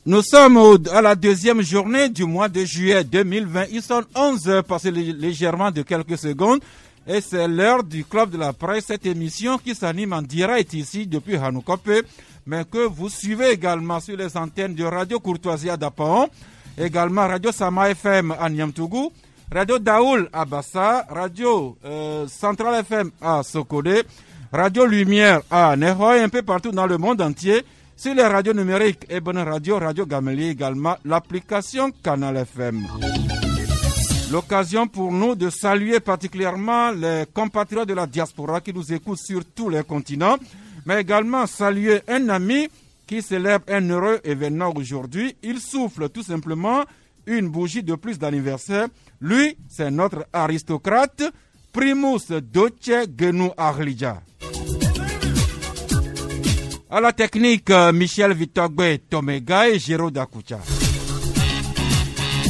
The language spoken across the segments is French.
Nous sommes à la deuxième journée du mois de juillet 2020. Ils sont 11 heures passées légèrement de quelques secondes. Et c'est l'heure du Club de la Presse, cette émission qui s'anime en direct ici depuis Hanoukope, mais que vous suivez également sur les antennes de Radio Courtoisie à Dapaon, également Radio Sama FM à Niamtougou, Radio Daoul à Bassa, Radio Central FM à Sokode, Radio Lumière à Nehoy, un peu partout dans le monde entier. Sur les radios numériques, Ebon Radio, Radio Gameli également, l'application Canal FM. L'occasion pour nous de saluer particulièrement les compatriotes de la diaspora qui nous écoutent sur tous les continents, mais également saluer un ami qui célèbre un heureux événement aujourd'hui. Il souffle tout simplement une bougie de plus d'anniversaire. Lui, c'est notre aristocrate, Primus Doce Genou Arlidja. À la technique, Michel Vitogbe Tomega et Géraud Dakoucha.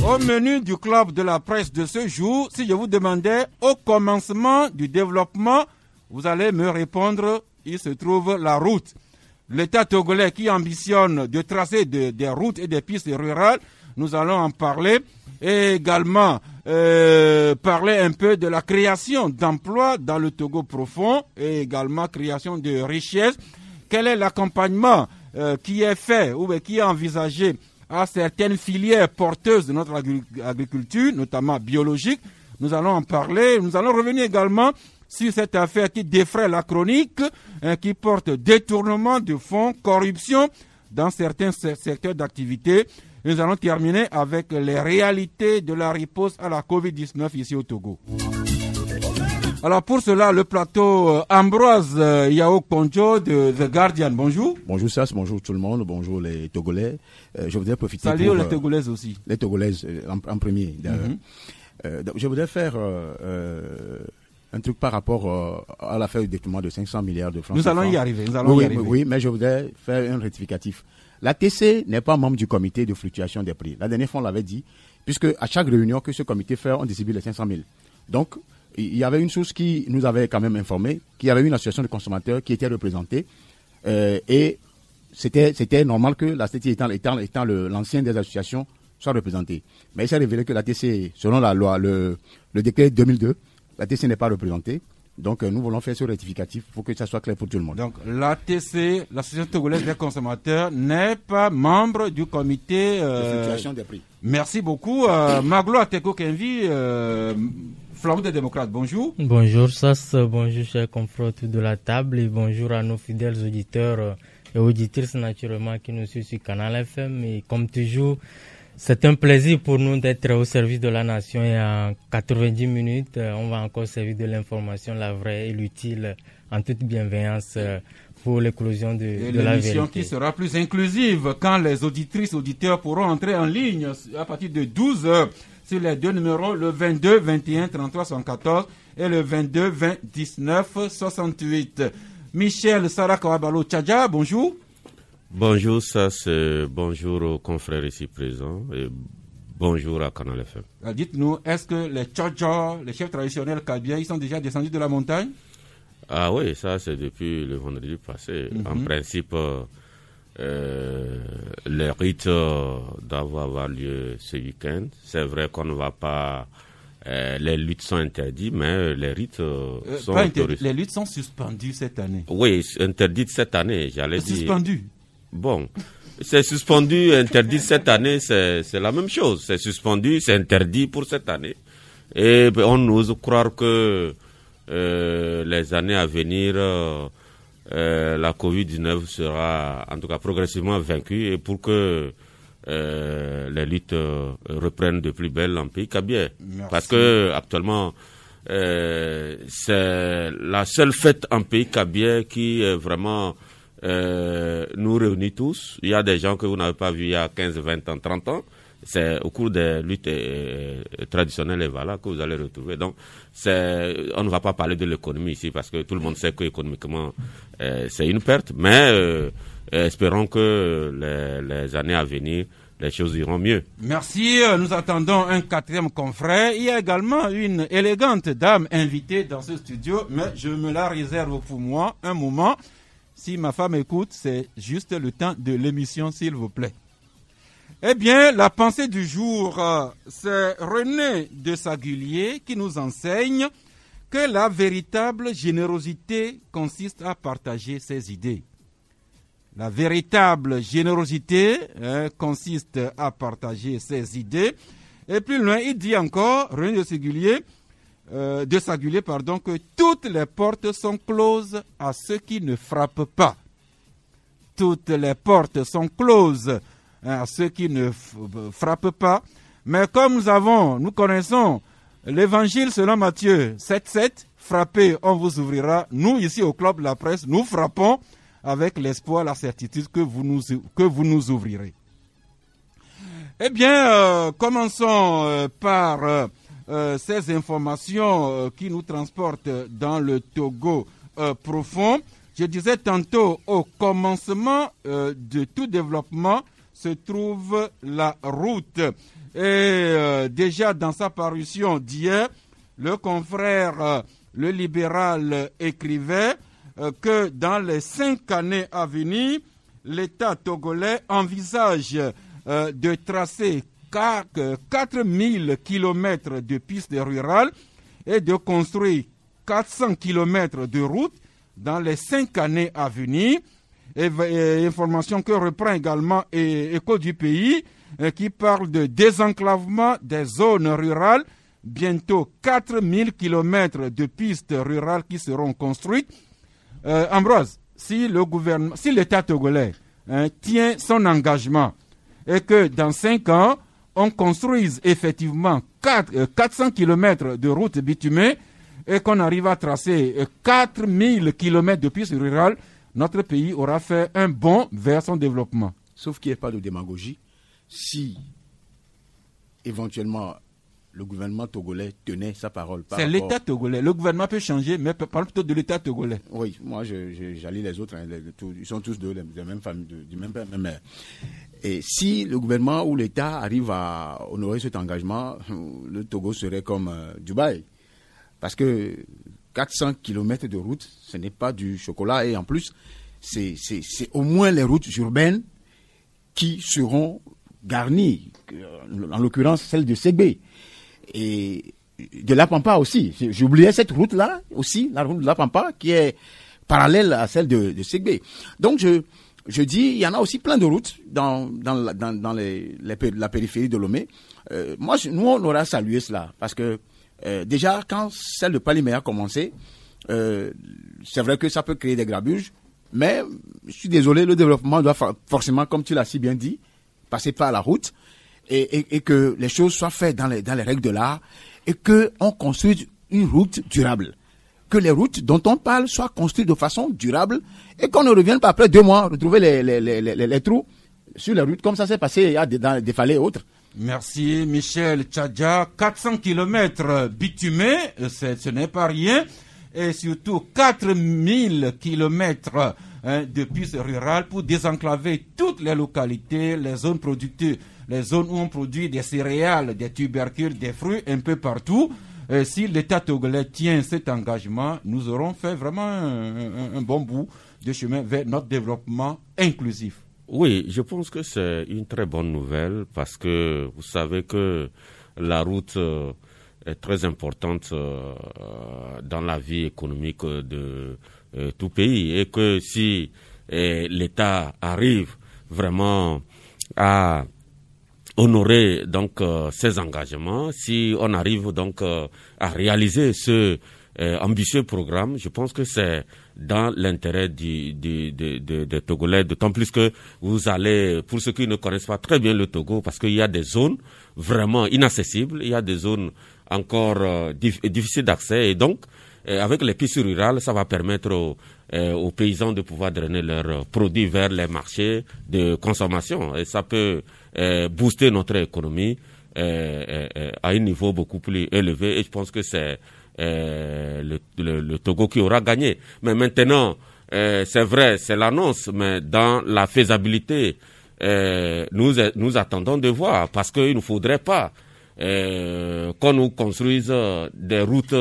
Au menu du Club de la Presse de ce jour, si je vous demandais au commencement du développement, vous allez me répondre, il se trouve la route. L'État togolais qui ambitionne de tracer des routes et des pistes rurales, nous allons en parler. Et également parler un peu de la création d'emplois dans le Togo profond et également création de richesses. Quel est l'accompagnement qui est fait ou qui est envisagé à certaines filières porteuses de notre agriculture, notamment biologique? Nous allons en parler. Nous allons revenir également sur cette affaire qui défraie la chronique, qui porte détournement de fonds, corruption dans certains secteurs d'activité. Nous allons terminer avec les réalités de la riposte à la COVID-19 ici au Togo. Alors pour cela, le plateau Ambroise Yao Konjo de The Guardian, bonjour. Bonjour Sass, bonjour tout le monde, bonjour les Togolais. Je voudrais profiter Salut pour... les Togolaises aussi. Les Togolaises en premier. Je voudrais faire un truc par rapport à l'affaire du détournement de 500 milliards de francs. Nous allons y arriver. Oui, mais je voudrais faire un rectificatif. La TC n'est pas membre du comité de fluctuation des prix. La dernière fois, on l'avait dit, puisque à chaque réunion que ce comité fait, on distribue les 500 000. Donc, il y avait une source qui nous avait quand même informé qu'il y avait une association de consommateurs qui était représentée et c'était normal que la TC étant l'ancien des associations soit représentée. Mais il s'est révélé que la TC, selon la loi, le décret 2002, la TC n'est pas représentée. Donc nous voulons faire ce rectificatif pour que ça soit clair pour tout le monde. Donc l'ATC, l'Association togolaise des consommateurs, n'est pas membre du comité de fluctuation des prix. Merci beaucoup. Maglo Ateko Kenvi, Flambeau des démocrates, bonjour. Bonjour Sass, bonjour chers confrères de la table et bonjour à nos fidèles auditeurs et auditrices naturellement qui nous suivent sur Canal FM. Et comme toujours, c'est un plaisir pour nous d'être au service de la nation et en 90 minutes, on va encore servir de l'information, la vraie et l'utile, en toute bienveillance pour l'éclosion de la vérité. L'émission qui sera plus inclusive quand les auditrices, auditeurs pourront entrer en ligne à partir de 12 heures sur les deux numéros, le 22 21 33 74 et le 22 20 19 68. Michel Sarakawabalo Tchadja, bonjour. Bonjour, bonjour aux confrères ici présents et bonjour à Canal FM. Dites-nous, est-ce que les Tchadja, les chefs traditionnels kabyles, ils sont déjà descendus de la montagne? Ah oui, ça c'est depuis le vendredi passé. En principe, les rites doivent avoir lieu ce week-end. C'est vrai qu'on ne va pas... les luttes sont interdites, mais les rites sont autorisés. Les luttes sont suspendues cette année. Oui, interdites cette année, j'allais dire. Suspendues. Bon, c'est suspendu, interdit cette année, c'est la même chose. C'est suspendu, c'est interdit pour cette année. Et on ose croire que les années à venir, la Covid-19 sera en tout cas progressivement vaincue et pour que les luttes reprennent de plus belle en pays kabyle. Parce que actuellement, c'est la seule fête en pays kabyle qui est vraiment nous réunit tous. Il y a des gens que vous n'avez pas vus il y a 15, 20 ans, 30 ans. c'est au cours des luttes traditionnelles et voilà que vous allez retrouver. Donc, on ne va pas parler de l'économie ici parce que tout le monde sait qu'économiquement, c'est une perte, mais espérons que les années à venir, les choses iront mieux. Merci. Nous attendons un quatrième confrère. Il y a également une élégante dame invitée dans ce studio, mais je me la réserve pour moi un moment. Si ma femme écoute, c'est juste le temps de l'émission, s'il vous plaît. Eh bien, la pensée du jour, c'est René de Sagulier qui nous enseigne que la véritable générosité consiste à partager ses idées. La véritable générosité consiste à partager ses idées. Et plus loin, il dit encore, René de Sagulier, que toutes les portes sont closes à ceux qui ne frappent pas. Toutes les portes sont closes à ceux qui ne frappent pas. Mais comme nous connaissons l'évangile selon Matthieu 7,7, frappez, on vous ouvrira. Nous, ici au Club de la Presse, nous frappons avec l'espoir, la certitude que vous nous ouvrirez. Eh bien, commençons par ces informations qui nous transportent dans le Togo profond. Je disais tantôt, au commencement de tout développement se trouve la route. Et déjà dans sa parution d'hier, le confrère, le libéral, écrivait que dans les 5 années à venir, l'État togolais envisage de tracer 4000 km de pistes rurales et de construire 400 km de routes dans les 5 années à venir. Et information que reprend également Écho du pays qui parle de désenclavement des zones rurales. Bientôt 4000 km de pistes rurales qui seront construites. Ambroise, si l'État togolais tient son engagement et que dans 5 ans, on construise effectivement 400 km de routes bitumées et qu'on arrive à tracer 4000 km de pistes rurales, notre pays aura fait un bond vers son développement. Sauf qu'il n'y ait pas de démagogie. Si éventuellement le gouvernement togolais tenait sa parole. C'est l'État togolais. Le gouvernement peut changer, mais parle plutôt de l'État togolais. Oui, moi j'allie les autres. Ils sont tous de la même famille, du même père, même mère. Et si le gouvernement ou l'État arrive à honorer cet engagement, le Togo serait comme Dubaï. Parce que 400 km de route, ce n'est pas du chocolat. Et en plus, c'est au moins les routes urbaines qui seront garnies. En l'occurrence, celle de Ségbé. Et de la Pampa aussi. J'oubliais cette route-là aussi, la route de la Pampa, qui est parallèle à celle de Ségbé. Donc, je dis, il y en a aussi plein de routes dans la périphérie de Lomé. Nous, on aurait salué cela. Parce que, déjà, quand celle de Palimé a commencé, c'est vrai que ça peut créer des grabuges. Mais, je suis désolé, le développement doit forcément, comme tu l'as si bien dit, passer par la route. Et que les choses soient faites dans les règles de l'art et qu'on construise une route durable. Que les routes dont on parle soient construites de façon durable et qu'on ne revienne pas après 2 mois retrouver les trous sur les routes comme ça s'est passé dans des falaises et autres. Merci Michel Tchadja. 400 km bitumés, ce n'est pas rien. Et surtout 4000 km de pistes rurales pour désenclaver toutes les localités, les zones productives, les zones où on produit des céréales, des tubercules, des fruits, un peu partout. Si l'État togolais tient cet engagement, nous aurons fait vraiment un bon bout de chemin vers notre développement inclusif. Oui, je pense que c'est une très bonne nouvelle parce que vous savez que la route est très importante dans la vie économique de tout pays et que si l'État arrive vraiment à honorer donc ses engagements, si on arrive donc à réaliser ce ambitieux programme, je pense que c'est dans l'intérêt des Togolais, d'autant plus que vous allez, pour ceux qui ne connaissent pas très bien le Togo, parce qu'il y a des zones vraiment inaccessibles, il y a des zones encore difficiles d'accès, et donc avec les pistes rurales, ça va permettre aux paysans de pouvoir drainer leurs produits vers les marchés de consommation. Et ça peut booster notre économie à un niveau beaucoup plus élevé. Et je pense que c'est le Togo qui aura gagné. Mais maintenant, c'est vrai, c'est l'annonce, mais dans la faisabilité, nous attendons de voir, parce qu'il ne faudrait pas qu'on nous construise des routes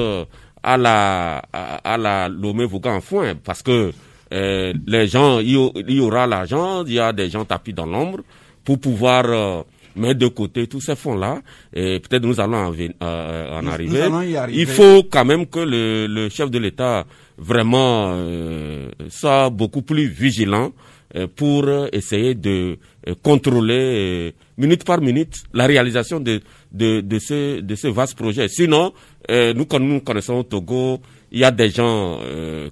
à la Lomé-Vougan-Foin, parce que les gens, il y aura l'argent, il y a des gens tapis dans l'ombre pour pouvoir mettre de côté tous ces fonds-là, et peut-être nous allons en arriver. Il faut quand même que le chef de l'État vraiment soit beaucoup plus vigilant pour essayer de contrôler minute par minute la réalisation de ce vaste projet. Sinon, nous connaissons au Togo, il y a des gens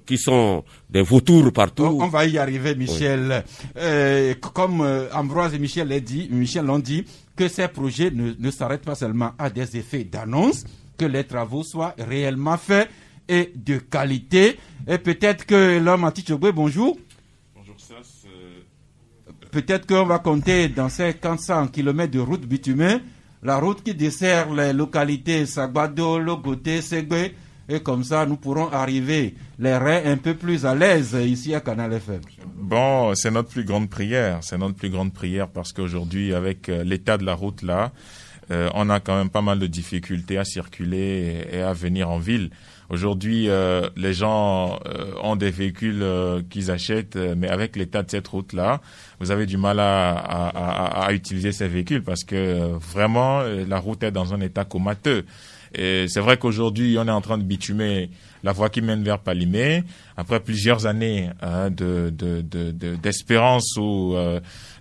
qui sont des vautours partout. On va y arriver, Michel. Oui. Comme Ambroise et Michel l'ont dit, que ces projets ne s'arrêtent pas seulement à des effets d'annonce, que les travaux soient réellement faits et de qualité. Et peut-être que l'homme à Tichogwe, bonjour. Bonjour, Sas. Peut-être qu'on va compter dans ces 400 km de route bitumée, la route qui dessert les localités Sagbado, Logoté, Segbe, et comme ça nous pourrons arriver les reins un peu plus à l'aise ici à Canal FM. Bon, c'est notre plus grande prière. C'est notre plus grande prière parce qu'aujourd'hui, avec l'état de la route là, on a quand même pas mal de difficultés à circuler et à venir en ville. Aujourd'hui, les gens ont des véhicules qu'ils achètent, mais avec l'état de cette route-là, vous avez du mal à utiliser ces véhicules parce que vraiment, la route est dans un état comateux. Et c'est vrai qu'aujourd'hui, on est en train de bitumer la voie qui mène vers Palimé. Après plusieurs années d'espérance ou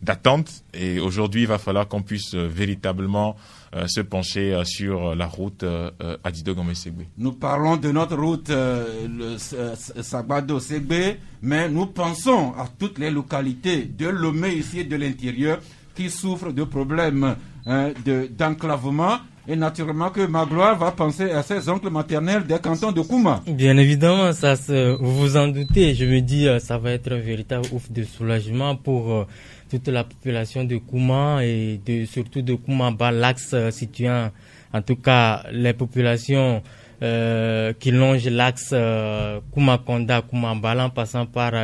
d'attente, et aujourd'hui, il va falloir qu'on puisse véritablement se pencher sur la route Adido-Gomé-Segbe. Nous parlons de notre route Sagbado-Segbe, mais nous pensons à toutes les localités de Lomé ici et de l'intérieur qui souffrent de problèmes d'enclavement. Et naturellement que Magloire va penser à ses oncles maternels des cantons de Kouma. Bien évidemment, vous vous en doutez. Je me dis, ça va être un véritable ouf de soulagement pour toute la population de Kouma et surtout de Koumaba, l'axe situant, en tout cas, les populations qui longent l'axe Kouma-Konda, Kouma-Balan, passant par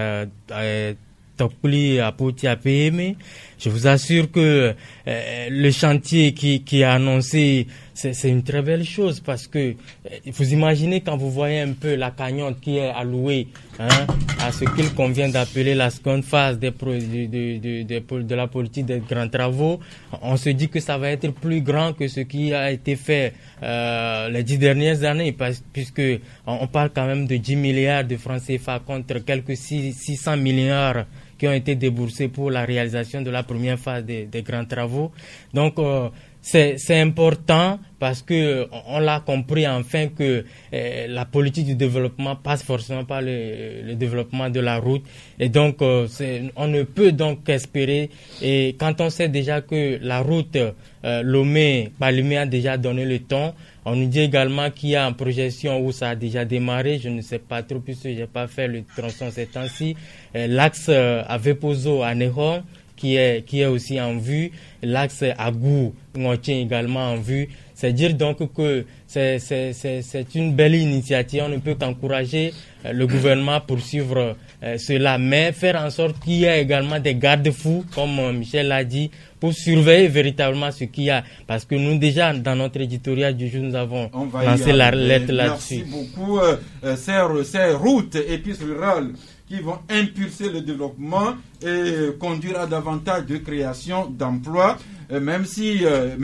Tokuli, Apoti, APM. Je vous assure que le chantier qui est annoncé, c'est une très belle chose parce que vous imaginez quand vous voyez un peu la cagnotte qui est allouée à ce qu'il convient d'appeler la seconde phase de la politique des grands travaux, on se dit que ça va être plus grand que ce qui a été fait les 10 dernières années puisque on parle quand même de 10 milliards de francs CFA contre quelques 600 milliards qui ont été déboursés pour la réalisation de la première phase des grands travaux. Donc, c'est important parce que on l'a compris enfin que la politique du développement passe forcément par le développement de la route. Et donc, on ne peut donc qu'espérer. Et quand on sait déjà que la route Lomé-Palimé a déjà donné le ton, on nous dit également qu'il y a une projection où ça a déjà démarré. Je ne sais pas trop puisque je n'ai pas fait le tronçon ces temps-ci. L'axe Avepozo à Nehon qui est aussi en vue. L'axe Agou-Ngotien également en vue. C'est dire donc que c'est une belle initiative. On ne peut qu'encourager le gouvernement à poursuivre cela, mais faire en sorte qu'il y ait également des garde-fous, comme Michel l'a dit, pour surveiller véritablement ce qu'il y a. Parce que nous, déjà, dans notre éditorial du jour, nous avons lancé la lettre là-dessus. Merci beaucoup. Ces routes et pistes rurales qui vont impulser le développement et conduire à davantage de création d'emplois, mais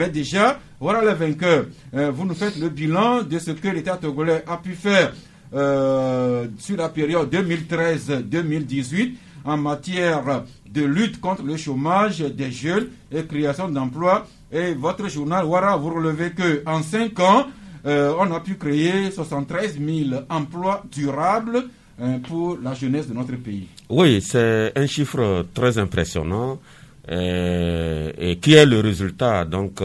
déjà, voilà les vainqueurs. Vous nous faites le bilan de ce que l'État togolais a pu faire sur la période 2013-2018 en matière de lutte contre le chômage des jeunes et création d'emplois. Et votre journal Ouara, vous relevez qu'en 5 ans, on a pu créer 73 000 emplois durables pour la jeunesse de notre pays. Oui, c'est un chiffre très impressionnant et qui est le résultat donc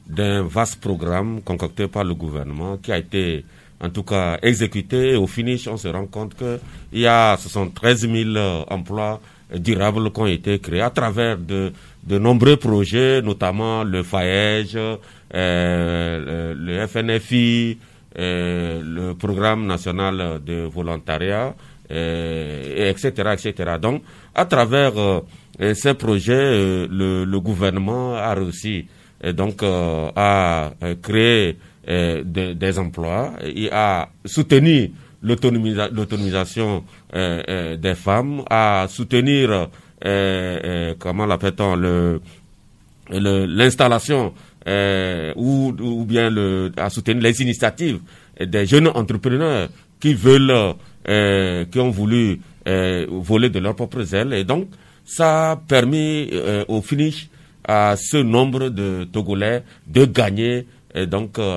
d'un vaste programme concocté par le gouvernement qui a été en tout cas exécutés. Au finish, on se rend compte qu'il y a 73 000 emplois durables qui ont été créés à travers de nombreux projets, notamment le FAEJ, le FNFI, le programme national de volontariat, etc., etc. Donc, à travers ces projets, le gouvernement a réussi à créer des emplois et à soutenir l'autonomisation des femmes, à soutenir comment l'appelle-t-on l'installation ou bien à soutenir les initiatives des jeunes entrepreneurs qui ont voulu voler de leurs propres ailes. Et donc, ça a permis au finish à ce nombre de Togolais de gagner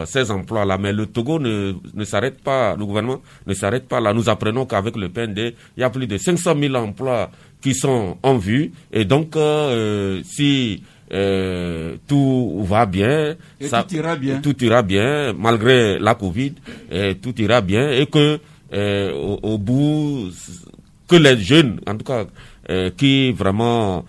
ces emplois-là. Mais le Togo ne s'arrête pas, le gouvernement ne s'arrête pas là. Nous apprenons qu'avec le PND, il y a plus de 500 000 emplois qui sont en vue. Et donc, si tout va bien, tout ira bien, malgré la Covid, tout ira bien, et que au bout, que les jeunes, en tout cas, qui vraiment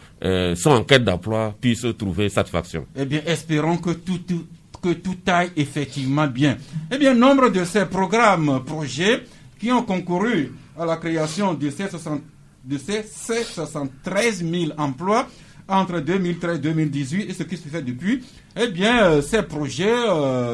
sont en quête d'emploi, puissent trouver satisfaction. Eh bien, espérons que tout aille effectivement bien. Eh bien, nombre de ces projets qui ont concouru à la création de ces 73 000 emplois entre 2013 et 2018 et ce qui se fait depuis, eh bien, ces projets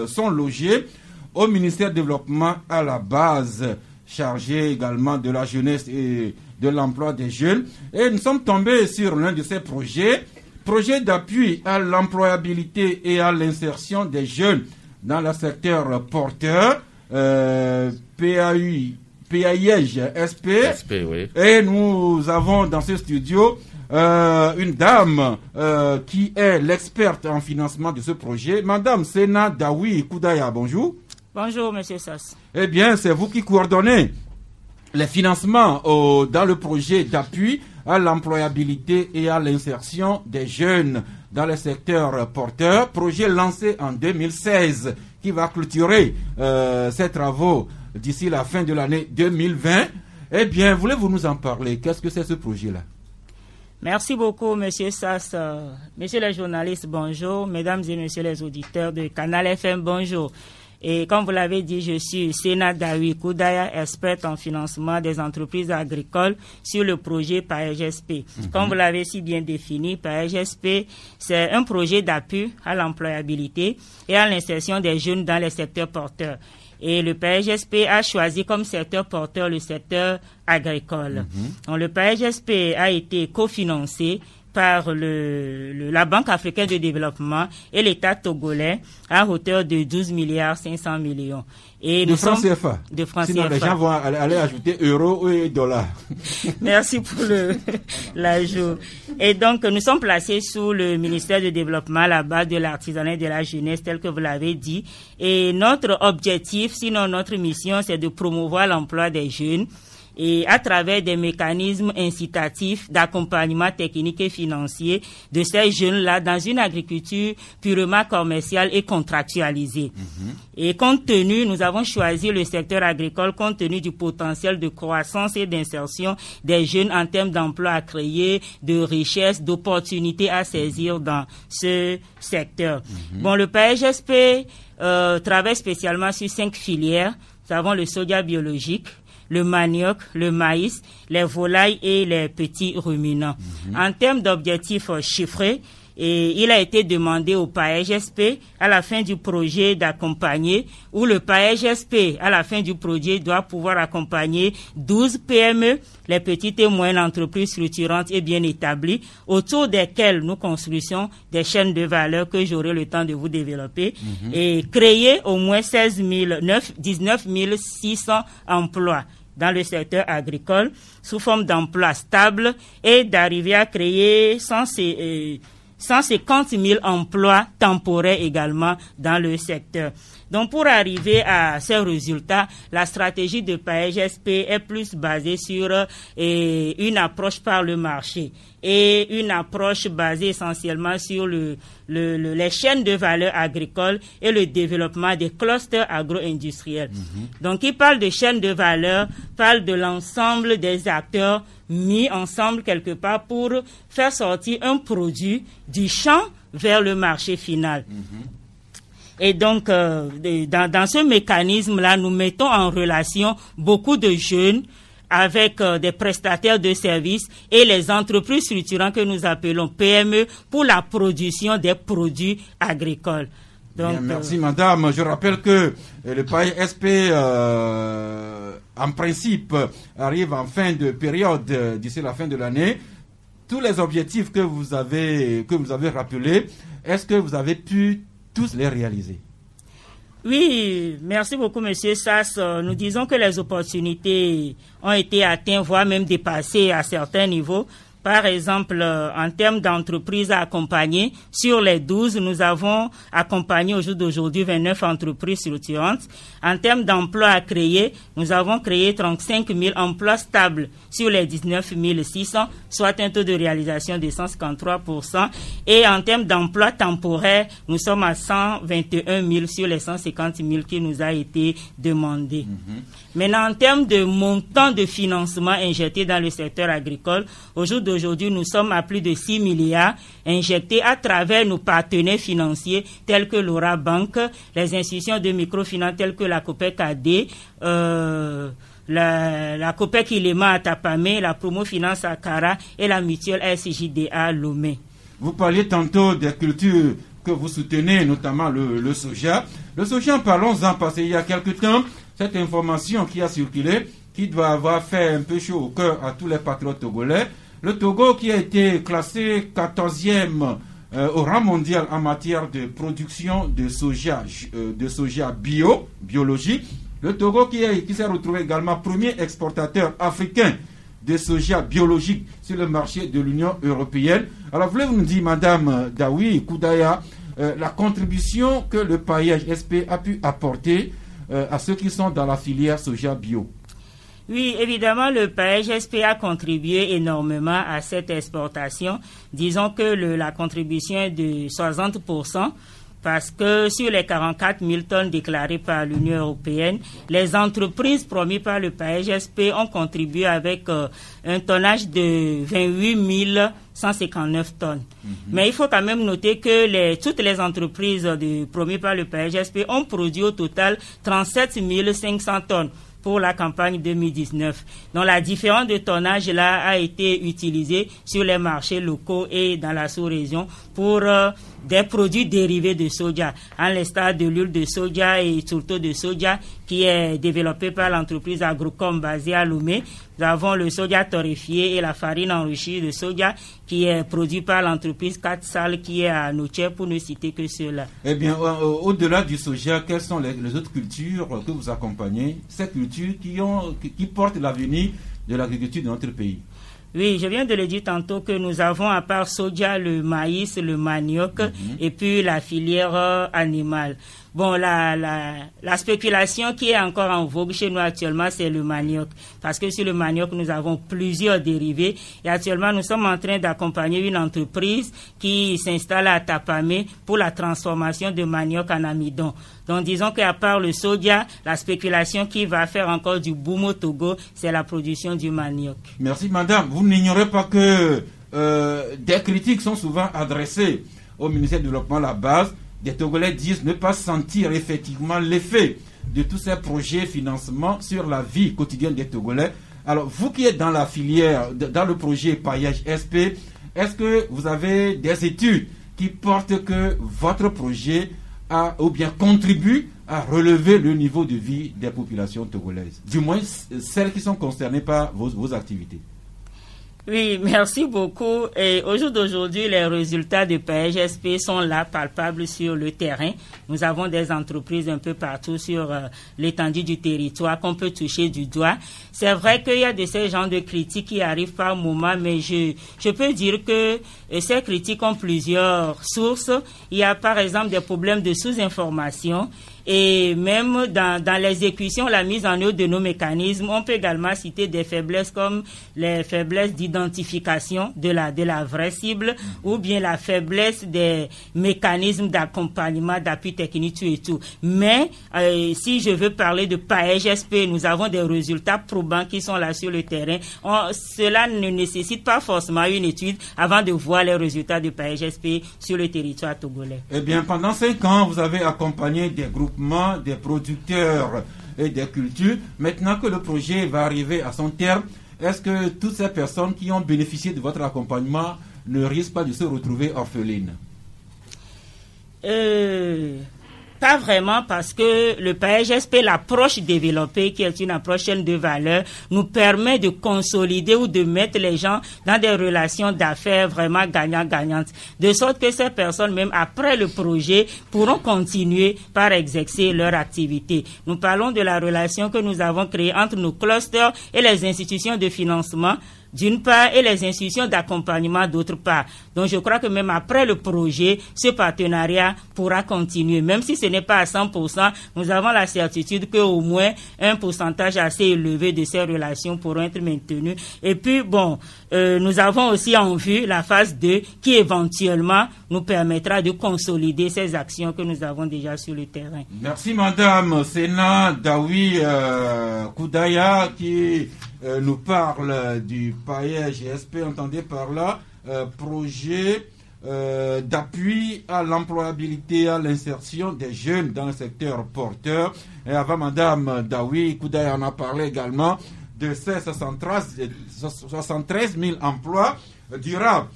sont logés au ministère du Développement à la base, chargé également de la jeunesse et de l'emploi des jeunes. Et nous sommes tombés sur l'un de ces projets d'appui à l'employabilité et à l'insertion des jeunes dans le secteur porteur, PAIJ SP. Oui. Et nous avons dans ce studio une dame qui est l'experte en financement de ce projet, Madame Sena Dawi Koudaya. Bonjour. Bonjour, Monsieur Sass. Eh bien, c'est vous qui coordonnez les financements dans le projet d'appui à l'employabilité et à l'insertion des jeunes dans le secteur porteur, projet lancé en 2016 qui va clôturer ses travaux d'ici la fin de l'année 2020. Eh bien, voulez-vous nous en parler? Qu'est-ce que c'est ce projet-là? Merci beaucoup, Monsieur Sass. Messieurs les journalistes, bonjour. Mesdames et messieurs les auditeurs de Canal FM, bonjour. Et comme vous l'avez dit, je suis Sena Dawi Koudaya, experte en financement des entreprises agricoles sur le projet PAEJSP. Comme vous l'avez si bien défini, PAEJSP, c'est un projet d'appui à l'employabilité et à l'insertion des jeunes dans les secteurs porteurs. Et le PAEJSP a choisi comme secteur porteur le secteur agricole. Donc, le PAEJSP a été cofinancé par la Banque africaine de développement et l'État togolais à hauteur de 12 milliards 500 millions. Et de francs CFA. De francs Sinon, CFA. les gens vont aller ajouter euros et dollars. Merci pour l'ajout. Et donc, nous sommes placés sous le ministère du Développement à la base de l'artisanat et de la jeunesse, tel que vous l'avez dit. Et notre objectif, sinon notre mission, c'est de promouvoir l'emploi des jeunes et à travers des mécanismes incitatifs d'accompagnement technique et financier de ces jeunes-là dans une agriculture purement commerciale et contractualisée. Et nous avons choisi le secteur agricole compte tenu du potentiel de croissance et d'insertion des jeunes en termes d'emplois à créer, de richesses, d'opportunités à saisir dans ce secteur. Bon, le PAEJSP travaille spécialement sur 5 filières. Nous avons le soja biologique, le manioc, le maïs, les volailles et les petits ruminants. En termes d'objectifs chiffrés, et il a été demandé au PAEJSP à la fin du projet d'accompagner, où le PAEJSP à la fin du projet doit pouvoir accompagner 12 PME, les petites et moyennes entreprises structurantes et bien établies, autour desquelles nous construisons des chaînes de valeur que j'aurai le temps de vous développer, et créer au moins 19 600 emplois dans le secteur agricole sous forme d'emplois stables et d'arriver à créer 150 000 emplois temporaires également dans le secteur. Donc, pour arriver à ces résultats, la stratégie de PAEGSP est plus basée sur une approche par le marché et une approche basée essentiellement sur les chaînes de valeur agricoles et le développement des clusters agro-industriels. Donc, il parle de chaînes de valeur, parle de l'ensemble des acteurs mis ensemble quelque part pour faire sortir un produit du champ vers le marché final. Et donc, dans ce mécanisme-là, nous mettons en relation beaucoup de jeunes avec des prestataires de services et les entreprises structurantes que nous appelons PME pour la production des produits agricoles. Donc, bien, merci madame. Je rappelle que le PAEGSP, en principe, arrive en fin de période, d'ici la fin de l'année. Tous les objectifs que vous avez rappelés, est-ce que vous avez pu tous les réaliser? Oui, merci beaucoup, Monsieur Sass. Nous disons que les opportunités ont été atteintes, voire même dépassées à certains niveaux. Par exemple, en termes d'entreprises à accompagner, sur les 12, nous avons accompagné au jour d'aujourd'hui 29 entreprises structurantes. En termes d'emplois à créer, nous avons créé 35 000 emplois stables sur les 19 600, soit un taux de réalisation de 153%. Et en termes d'emplois temporaires, nous sommes à 121 000 sur les 150 000 qui nous a été demandé. Maintenant, en termes de montant de financement injecté dans le secteur agricole, au jour d'aujourd'hui, nous sommes à plus de 6 milliards injectés à travers nos partenaires financiers tels que l'Ora Bank, les institutions de microfinance telles que la COPEC AD, la COPEC Ilema à Tapamé, la Promo Finance à Kara et la mutuelle SJDA à Lomé. Vous parliez tantôt des cultures que vous soutenez, notamment le soja. Le soja, parlons-en, parce qu'il y a quelque temps, cette information qui a circulé, qui doit avoir fait un peu chaud au cœur à tous les patriotes togolais. Le Togo qui a été classé 14e au rang mondial en matière de production de soja biologique. Le Togo qui s'est retrouvé également premier exportateur africain de soja biologique sur le marché de l'Union européenne. Alors, voulez-vous nous dire, Madame Daoui Koudaya, la contribution que le PAEGSP a pu apporter à ceux qui sont dans la filière soja bio? Oui, évidemment, le PAEGSP a contribué énormément à cette exportation. Disons que la contribution est de 60%. Parce que sur les 44 000 tonnes déclarées par l'Union européenne, les entreprises promues par le PAEGSP ont contribué avec un tonnage de 28 159 tonnes. Mais il faut quand même noter que toutes les entreprises promues par le PAEGSP ont produit au total 37 500 tonnes pour la campagne 2019. Donc la différence de tonnage là a été utilisée sur les marchés locaux et dans la sous-région pour des produits dérivés de soja, en l'instar de l'huile de soja et surtout de soja qui est développé par l'entreprise Agrocom basée à Lomé. Nous avons le soja torréfié et la farine enrichie de soja qui est produit par l'entreprise Katsal qui est à Noche, pour ne citer que cela. Eh bien, au-delà du soja, quelles sont les autres cultures que vous accompagnez, ces cultures qui portent l'avenir de l'agriculture de notre pays? Oui, je viens de le dire tantôt que nous avons à part soja, le maïs, le manioc et puis la filière animale. Bon, la spéculation qui est encore en vogue chez nous actuellement, c'est le manioc. Parce que sur le manioc, nous avons plusieurs dérivés. Et actuellement, nous sommes en train d'accompagner une entreprise qui s'installe à Tapamé pour la transformation de manioc en amidon. Donc, disons qu'à part le soja, la spéculation qui va faire encore du boom au Togo, c'est la production du manioc. Merci, madame. Vous n'ignorez pas que des critiques sont souvent adressées au ministère du Développement, la base. Des Togolais disent ne pas sentir effectivement l'effet de tous ces projets financement sur la vie quotidienne des Togolais. Alors, vous qui êtes dans la filière, dans le projet PAEGSP, est-ce que vous avez des études qui portent que votre projet ou bien contribue à relever le niveau de vie des populations togolaises, du moins celles qui sont concernées par vos activités? Oui, merci beaucoup. Et au jour d'aujourd'hui, les résultats de PAEGSP sont là, palpables sur le terrain. Nous avons des entreprises un peu partout sur l'étendue du territoire qu'on peut toucher du doigt. C'est vrai qu'il y a de ces genres de critiques qui arrivent par moment, mais je peux dire que ces critiques ont plusieurs sources. Il y a par exemple des problèmes de sous-information. et même dans l'exécution, la mise en œuvre de nos mécanismes, on peut également citer des faiblesses comme les faiblesses d'identification de la vraie cible, ou bien la faiblesse des mécanismes d'accompagnement, d'appui technique, tout et tout. Mais si je veux parler de PAEGSP, nous avons des résultats probants qui sont là sur le terrain. Cela ne nécessite pas forcément une étude avant de voir les résultats de PAEGSP sur le territoire togolais. Eh bien, pendant 5 ans, vous avez accompagné des groupements, des producteurs et des cultures. Maintenant que le projet va arriver à son terme, est-ce que toutes ces personnes qui ont bénéficié de votre accompagnement ne risquent pas de se retrouver orphelines? Pas vraiment, parce que le PAEGSP, l'approche développée, qui est une approche chaîne de valeur, nous permet de consolider ou de mettre les gens dans des relations d'affaires vraiment gagnant-gagnantes. De sorte que ces personnes, même après le projet, pourront continuer par exercer leur activité. Nous parlons de la relation que nous avons créée entre nos clusters et les institutions de financement, d'une part, et les institutions d'accompagnement d'autre part. Donc je crois que même après le projet, ce partenariat pourra continuer. Même si ce n'est pas à 100%, nous avons la certitude qu'au moins un pourcentage assez élevé de ces relations pourront être maintenues. Et puis nous avons aussi en vue la phase 2 qui éventuellement nous permettra de consolider ces actions que nous avons déjà sur le terrain. Merci Madame Sena Dawi Koudaya qui nous parle du PAEGSP, entendez par là, projet d'appui à l'employabilité, à l'insertion des jeunes dans le secteur porteur. Et avant Madame Dawi Koudaya, on a parlé également de ces 73 000 emplois durables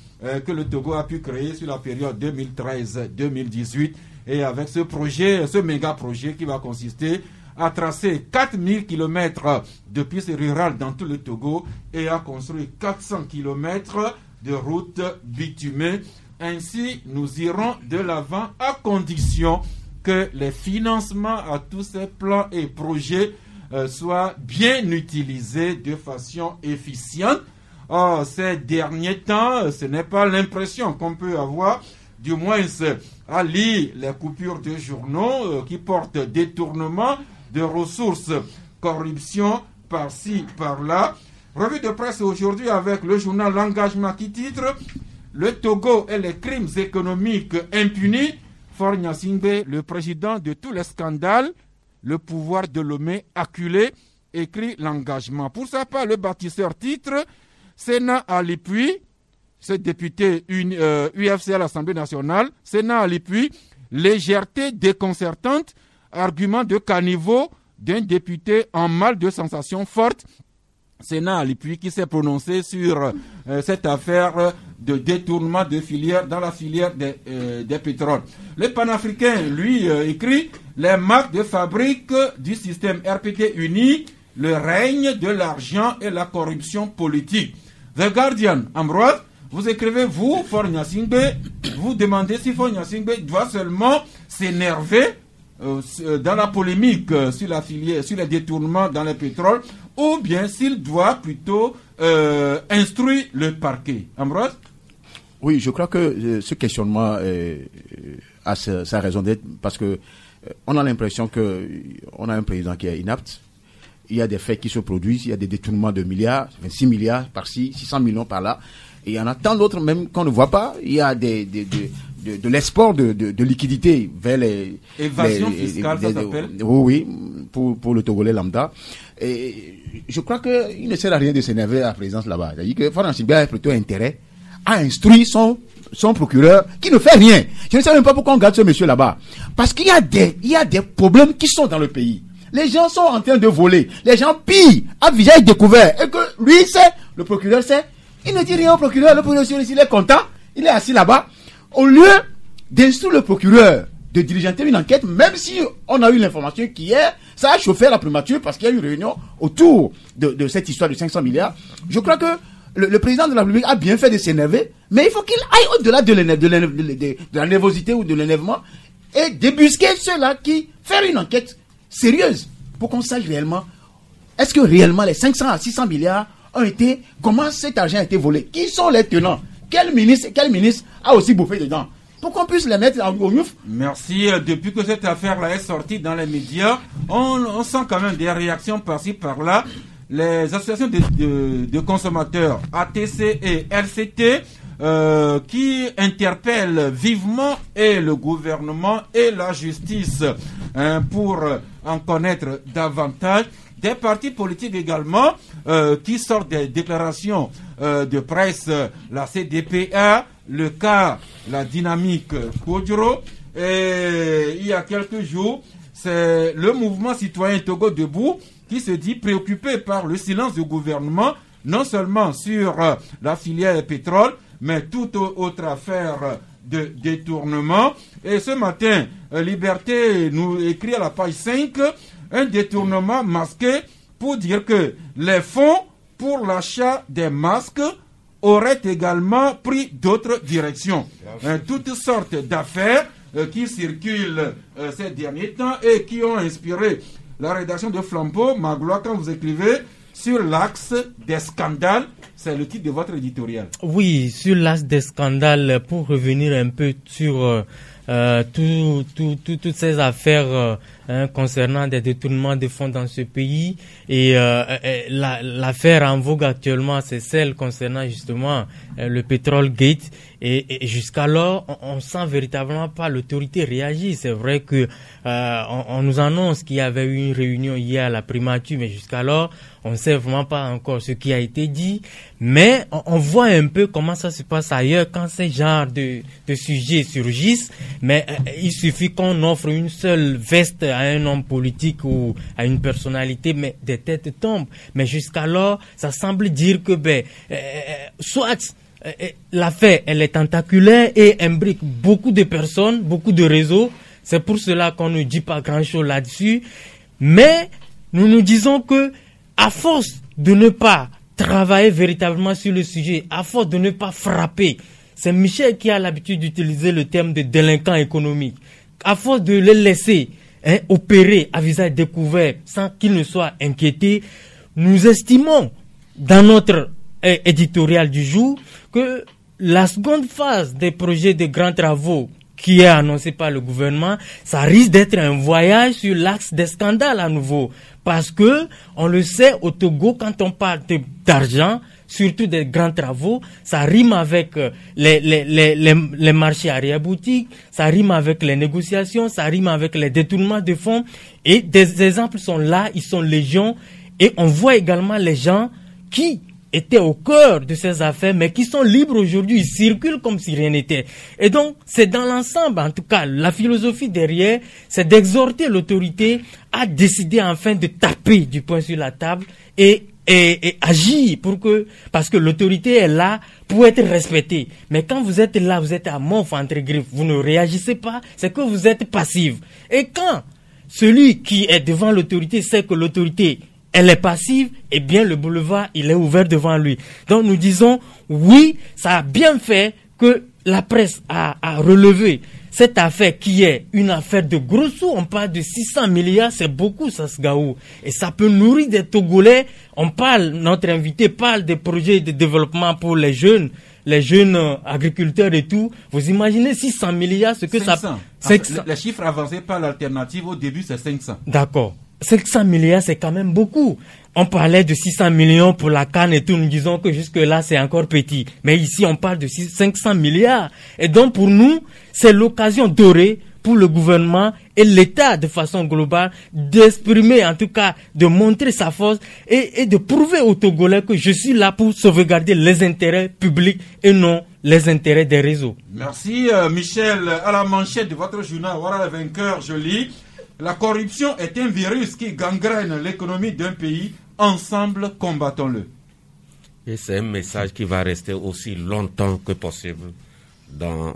que le Togo a pu créer sur la période 2013-2018. Et avec ce projet, ce méga projet qui va consister à tracer 4000 km de pistes rurales dans tout le Togo et à construire 400 km de routes bitumées. Ainsi, nous irons de l'avant à condition que les financements à tous ces plans et projets soient bien utilisés de façon efficiente. Or, ces derniers temps, ce n'est pas l'impression qu'on peut avoir, du moins à lire les coupures de journaux qui portent détournement de ressources, corruption par-ci, par-là. Revue de presse aujourd'hui avec le journal L'Engagement qui titre « Le Togo et les crimes économiques impunis ». Faure Gnassingbé, le président de tous les scandales, le pouvoir de Lomé acculé, écrit L'Engagement. Pour sa part, le bâtisseur titre « Sénat à l'appui ». Ce député UFC à l'Assemblée nationale, Sénat à l'appui, légèreté déconcertante, argument de caniveau d'un député en mal de sensations fortes. Sénat à l'appui qui s'est prononcé sur cette affaire de détournement de filière dans la filière des pétroles. Le panafricain, lui, écrit les marques de fabrique du système RPT uni, le règne de l'argent et la corruption politique. The Guardian, Ambroise, vous écrivez, vous, Faure Gnassingbé, vous demandez si Faure Gnassingbé doit seulement s'énerver dans la polémique sur la filière, sur les détournements dans le pétrole, ou bien s'il doit plutôt instruire le parquet. Ambroise? Oui, je crois que ce questionnement a sa raison d'être, parce que on a l'impression qu'on a un président qui est inapte. Il y a des faits qui se produisent, il y a des détournements de milliards, 26 milliards par-ci, 600 millions par-là. Et il y en a tant d'autres même qu'on ne voit pas. Il y a de l'espoir de liquidité vers les... Évasion fiscale, ça s'appelle? Oui, pour le Togolais lambda. Et je crois qu'il ne sert à rien de s'énerver à la présidence là-bas. C'est-à-dire que Faure Gnassingbé a plutôt intérêt à instruire son procureur qui ne fait rien. Je ne sais même pas pourquoi on garde ce monsieur là-bas. Parce qu'il y a des problèmes qui sont dans le pays. Les gens sont en train de voler. Les gens pillent à visage découvert. Et que lui sait, le procureur sait. Il ne dit rien au procureur. Le procureur, il est content. Il est assis là-bas. Au lieu d'instruire le procureur de diligenter une enquête, même si on a eu l'information qu'hier, ça a chauffé la primature parce qu'il y a eu une réunion autour de cette histoire de 500 milliards. Je crois que le président de la République a bien fait de s'énerver, mais il faut qu'il aille au-delà de la nervosité ou de l'énervement et débusquer ceux-là qui font une enquête sérieuse pour qu'on sache réellement, est-ce que réellement les 500 à 600 milliards ont été, comment cet argent a été volé? Qui sont les tenants? Quel ministre a aussi bouffé dedans? pour qu'on puisse les mettre au NUF. Merci. Depuis que cette affaire-là est sortie dans les médias, on sent quand même des réactions par-ci, par-là. Les associations de consommateurs, ATC et RCT, qui interpellent vivement et le gouvernement et la justice pour en connaître davantage. Des partis politiques également qui sortent des déclarations de presse, la CDPA, le cas, la dynamique Kodjoro. Et il y a quelques jours, c'est le mouvement citoyen Togo Debout qui se dit préoccupé par le silence du gouvernement, non seulement sur la filière pétrole, mais toute autre affaire de détournement. Et ce matin, Liberté nous écrit à la page 5 un détournement masqué pour dire que les fonds pour l'achat des masques auraient également pris d'autres directions. Toutes sortes d'affaires qui circulent ces derniers temps et qui ont inspiré la rédaction de Flambeau. Magloire, quand vous écrivez sur l'axe des scandales, c'est le titre de votre éditorial. Oui, sur l'axe des scandales, pour revenir un peu sur toutes ces affaires concernant des détournements de fonds dans ce pays. Et l'affaire en vogue actuellement, c'est celle concernant justement le pétrole gate. Et jusqu'alors, on sent véritablement pas l'autorité réagir. C'est vrai que on nous annonce qu'il y avait eu une réunion hier à la primature, mais jusqu'alors, on ne sait vraiment pas encore ce qui a été dit. Mais on voit un peu comment ça se passe ailleurs quand ces genres de sujets surgissent. Mais il suffit qu'on offre une seule veste à un homme politique ou à une personnalité, mais des têtes tombent. Mais jusqu'alors, ça semble dire que soit l'affaire, elle est tentaculaire et imbrique beaucoup de personnes, beaucoup de réseaux. C'est pour cela qu'on ne dit pas grand-chose là-dessus. Mais nous nous disons que, à force de ne pas travailler véritablement sur le sujet, à force de ne pas frapper, c'est Michel qui a l'habitude d'utiliser le terme de délinquant économique. À force de les laisser opérer à visage découvert sans qu'ils ne soient inquiétés, nous estimons dans notre éditorial du jour que la seconde phase des projets de grands travaux qui est annoncé par le gouvernement, ça risque d'être un voyage sur l'axe des scandales à nouveau. Parce que, on le sait, au Togo, quand on parle d'argent, surtout des grands travaux, ça rime avec les marchés arrière-boutiques, ça rime avec les négociations, ça rime avec les détournements de fonds. Et des exemples sont là, ils sont légion. Et on voit également les gens qui étaient au cœur de ces affaires, mais qui sont libres aujourd'hui, ils circulent comme si rien n'était. Et donc, c'est dans l'ensemble, en tout cas, la philosophie derrière, c'est d'exhorter l'autorité à décider enfin de taper du poing sur la table et agir parce que l'autorité est là pour être respectée. Mais quand vous êtes là, vous êtes à mort entre griffes, vous ne réagissez pas, c'est que vous êtes passif. Et quand celui qui est devant l'autorité sait que l'autorité elle est passive, eh bien le boulevard, il est ouvert devant lui. Donc nous disons, oui, ça a bien fait que la presse a relevé cette affaire qui est une affaire de gros sous. On parle de 600 milliards, c'est beaucoup ça, Sgaou. Et ça peut nourrir des Togolais. Notre invité parle des projets de développement pour les jeunes agriculteurs et tout. Vous imaginez 600 milliards, ce que 500. ça... 500. Les chiffres avancés par l'alternative au début, c'est 500. D'accord. 500 milliards, c'est quand même beaucoup. On parlait de 600 millions pour la canne et tout. Nous disons que jusque-là, c'est encore petit. Mais ici, on parle de 500 milliards. Et donc, pour nous, c'est l'occasion dorée pour le gouvernement et l'État, de façon globale, d'exprimer, en tout cas, de montrer sa force et de prouver aux Togolais que je suis là pour sauvegarder les intérêts publics et non les intérêts des réseaux. Merci, Michel. À la manchette de votre journal, voilà le vainqueur, je lis. La corruption est un virus qui gangrène l'économie d'un pays. Ensemble, combattons-le. Et c'est un message qui va rester aussi longtemps que possible dans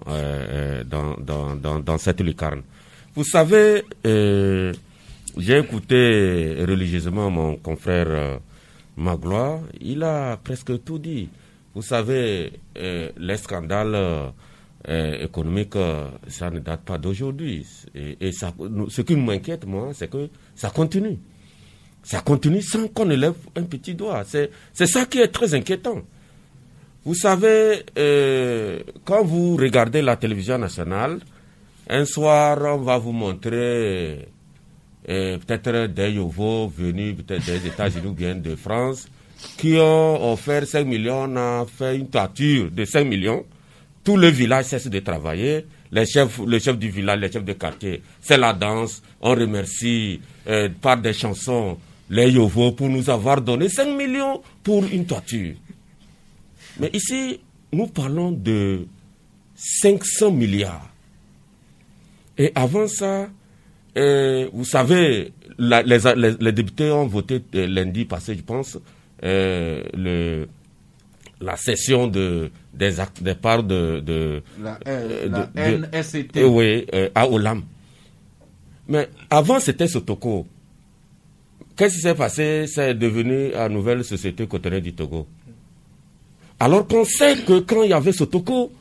cette lucarne. Vous savez, j'ai écouté religieusement mon confrère Magloire. Il a presque tout dit. Vous savez, les scandales économique, ça ne date pas d'aujourd'hui. Et ça, ce qui m'inquiète, moi, c'est que ça continue. Ça continue sans qu'on ne lève un petit doigt. C'est ça qui est très inquiétant. Vous savez, quand vous regardez la télévision nationale, un soir, on va vous montrer peut-être des Yovo venus peut-être des États-Unis ou bien de France qui ont offert 5 millions, on a fait une toiture de 5 millions. Tout le village cesse de travailler. Le chef du village, les chefs de quartier, c'est la danse. On remercie par des chansons les Yovo pour nous avoir donné 5 millions pour une toiture. Mais ici, nous parlons de 500 milliards. Et avant ça, vous savez, les députés ont voté lundi passé, je pense, la cession des parts de NSCT. Oui, à Olam. Mais avant, c'était Sotoko. Qu'est-ce qui s'est passé? C'est devenu la nouvelle société côtière du Togo. Alors qu'on sait que quand il y avait Sotoko,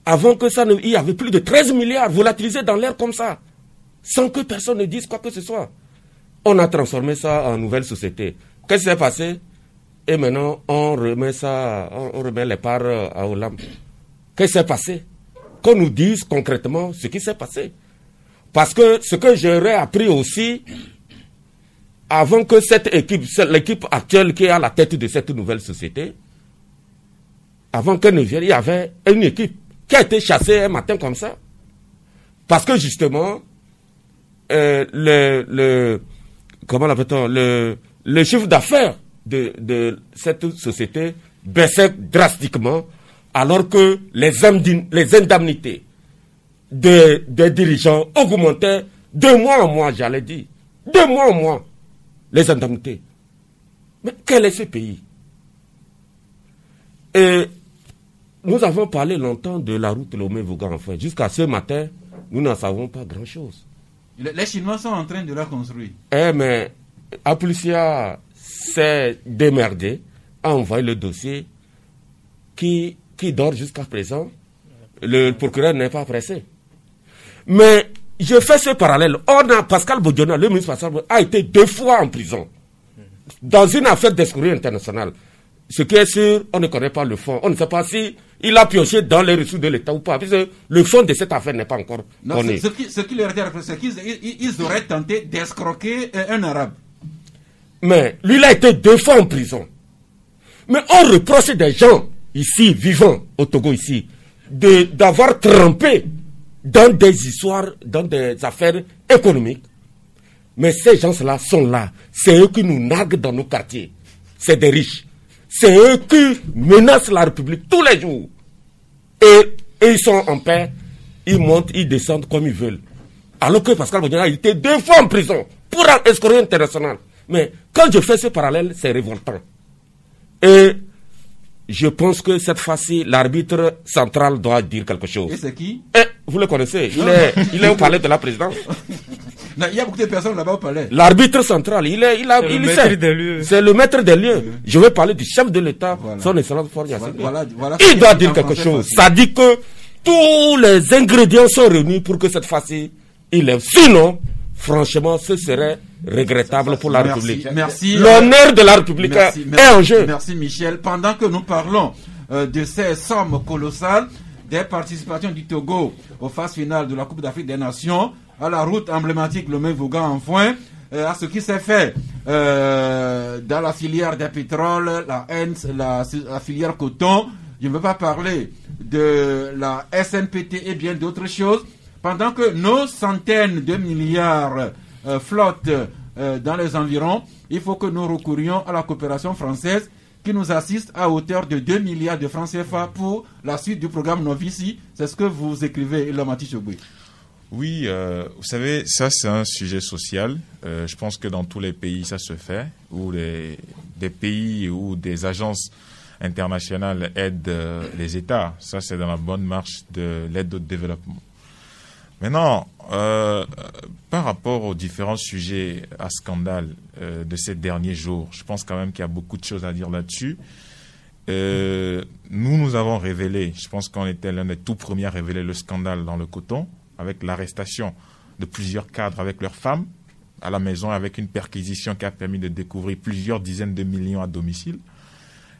avant que ça, il y avait plus de 13 milliards volatilisés dans l'air comme ça, sans que personne ne dise quoi que ce soit. On a transformé ça en nouvelle société. Qu'est-ce qui s'est passé? Et maintenant, on remet les parts à Olam. Qu'est-ce qui s'est passé? Qu'on nous dise concrètement ce qui s'est passé. Parce que ce que j'aurais appris aussi, avant que cette équipe, l'équipe actuelle qui est à la tête de cette nouvelle société, avant qu'elle ne vienne, il y avait une équipe qui a été chassée un matin comme ça. Parce que justement, comment l'appelle-t-on, le chiffre d'affaires de cette société baissait drastiquement, alors que les indemnités des dirigeants augmentaient de mois en mois, j'allais dire. De mois en mois, les indemnités. Mais quel est ce pays? Et nous avons parlé longtemps de la route Lomé-Vouga, enfin. Jusqu'à ce matin, nous n'en savons pas grand-chose. Les Chinois sont en train de la construire. Mais Apulsia s'est démerdé, a envoyé le dossier qui dort jusqu'à présent. Le procureur n'est pas pressé. Mais je fais ce parallèle. Pascal Bodiona, le ministre Pascal Bodiona, a été 2 fois en prison dans une affaire d'escroquerie internationale. Ce qui est sûr, on ne connaît pas le fond. On ne sait pas si il a pioché dans les ressources de l'État ou pas. Parce que le fond de cette affaire n'est pas encore connu. Ce qui leur était reproché, c'est qu'ils auraient tenté d'escroquer un Arabe. Mais lui, il a été 2 fois en prison. Mais on reproche des gens ici, vivants au Togo ici, d'avoir trempé dans des histoires, dans des affaires économiques. Mais ces gens-là sont là. C'est eux qui nous narguent dans nos quartiers. C'est des riches. C'est eux qui menacent la République tous les jours. Et ils sont en paix. Ils montent, ils descendent comme ils veulent. Alors que Pascal Bodiana, il était 2 fois en prison pour un escroquerie internationale. Mais quand je fais ce parallèle, c'est révoltant. Et je pense que cette fois-ci, l'arbitre central doit dire quelque chose. Et c'est qui? Vous le connaissez. Il est au palais de la présidence. Non, il y a beaucoup de personnes là-bas au palais. L'arbitre central, il sait. C'est le maître des lieux. Je vais parler du chef de l'État, son excellence Faure Gnassingbé. Il doit dire quelque chose. Ça dit que tous les ingrédients sont réunis pour que cette fois-ci, il lève. Sinon, franchement, ce serait regrettable pour la République. Merci. L'honneur de la République est en jeu. Merci Michel. Pendant que nous parlons de ces sommes colossales, des participations du Togo aux phases finales de la Coupe d'Afrique des Nations, à la route emblématique Lomé-Vouga en foin, à ce qui s'est fait dans la filière des pétroles, la filière coton. Je ne veux pas parler de la SNPT et bien d'autres choses. Pendant que nos centaines de milliards flottent dans les environs, il faut que nous recourions à la coopération française qui nous assiste à hauteur de 2 milliards de francs CFA pour la suite du programme Novici. C'est ce que vous écrivez, Ilamati Chobui. Oui, vous savez, ça c'est un sujet social. Je pense que dans tous les pays ça se fait, où des pays ou des agences internationales aident les États. Ça c'est dans la bonne marche de l'aide au développement. Maintenant, par rapport aux différents sujets à scandale de ces derniers jours, je pense quand même qu'il y a beaucoup de choses à dire là-dessus. Nous avons révélé, je pense qu'on était l'un des tout premiers à révéler le scandale dans le coton, avec l'arrestation de plusieurs cadres avec leurs femmes à la maison, avec une perquisition qui a permis de découvrir plusieurs dizaines de millions à domicile.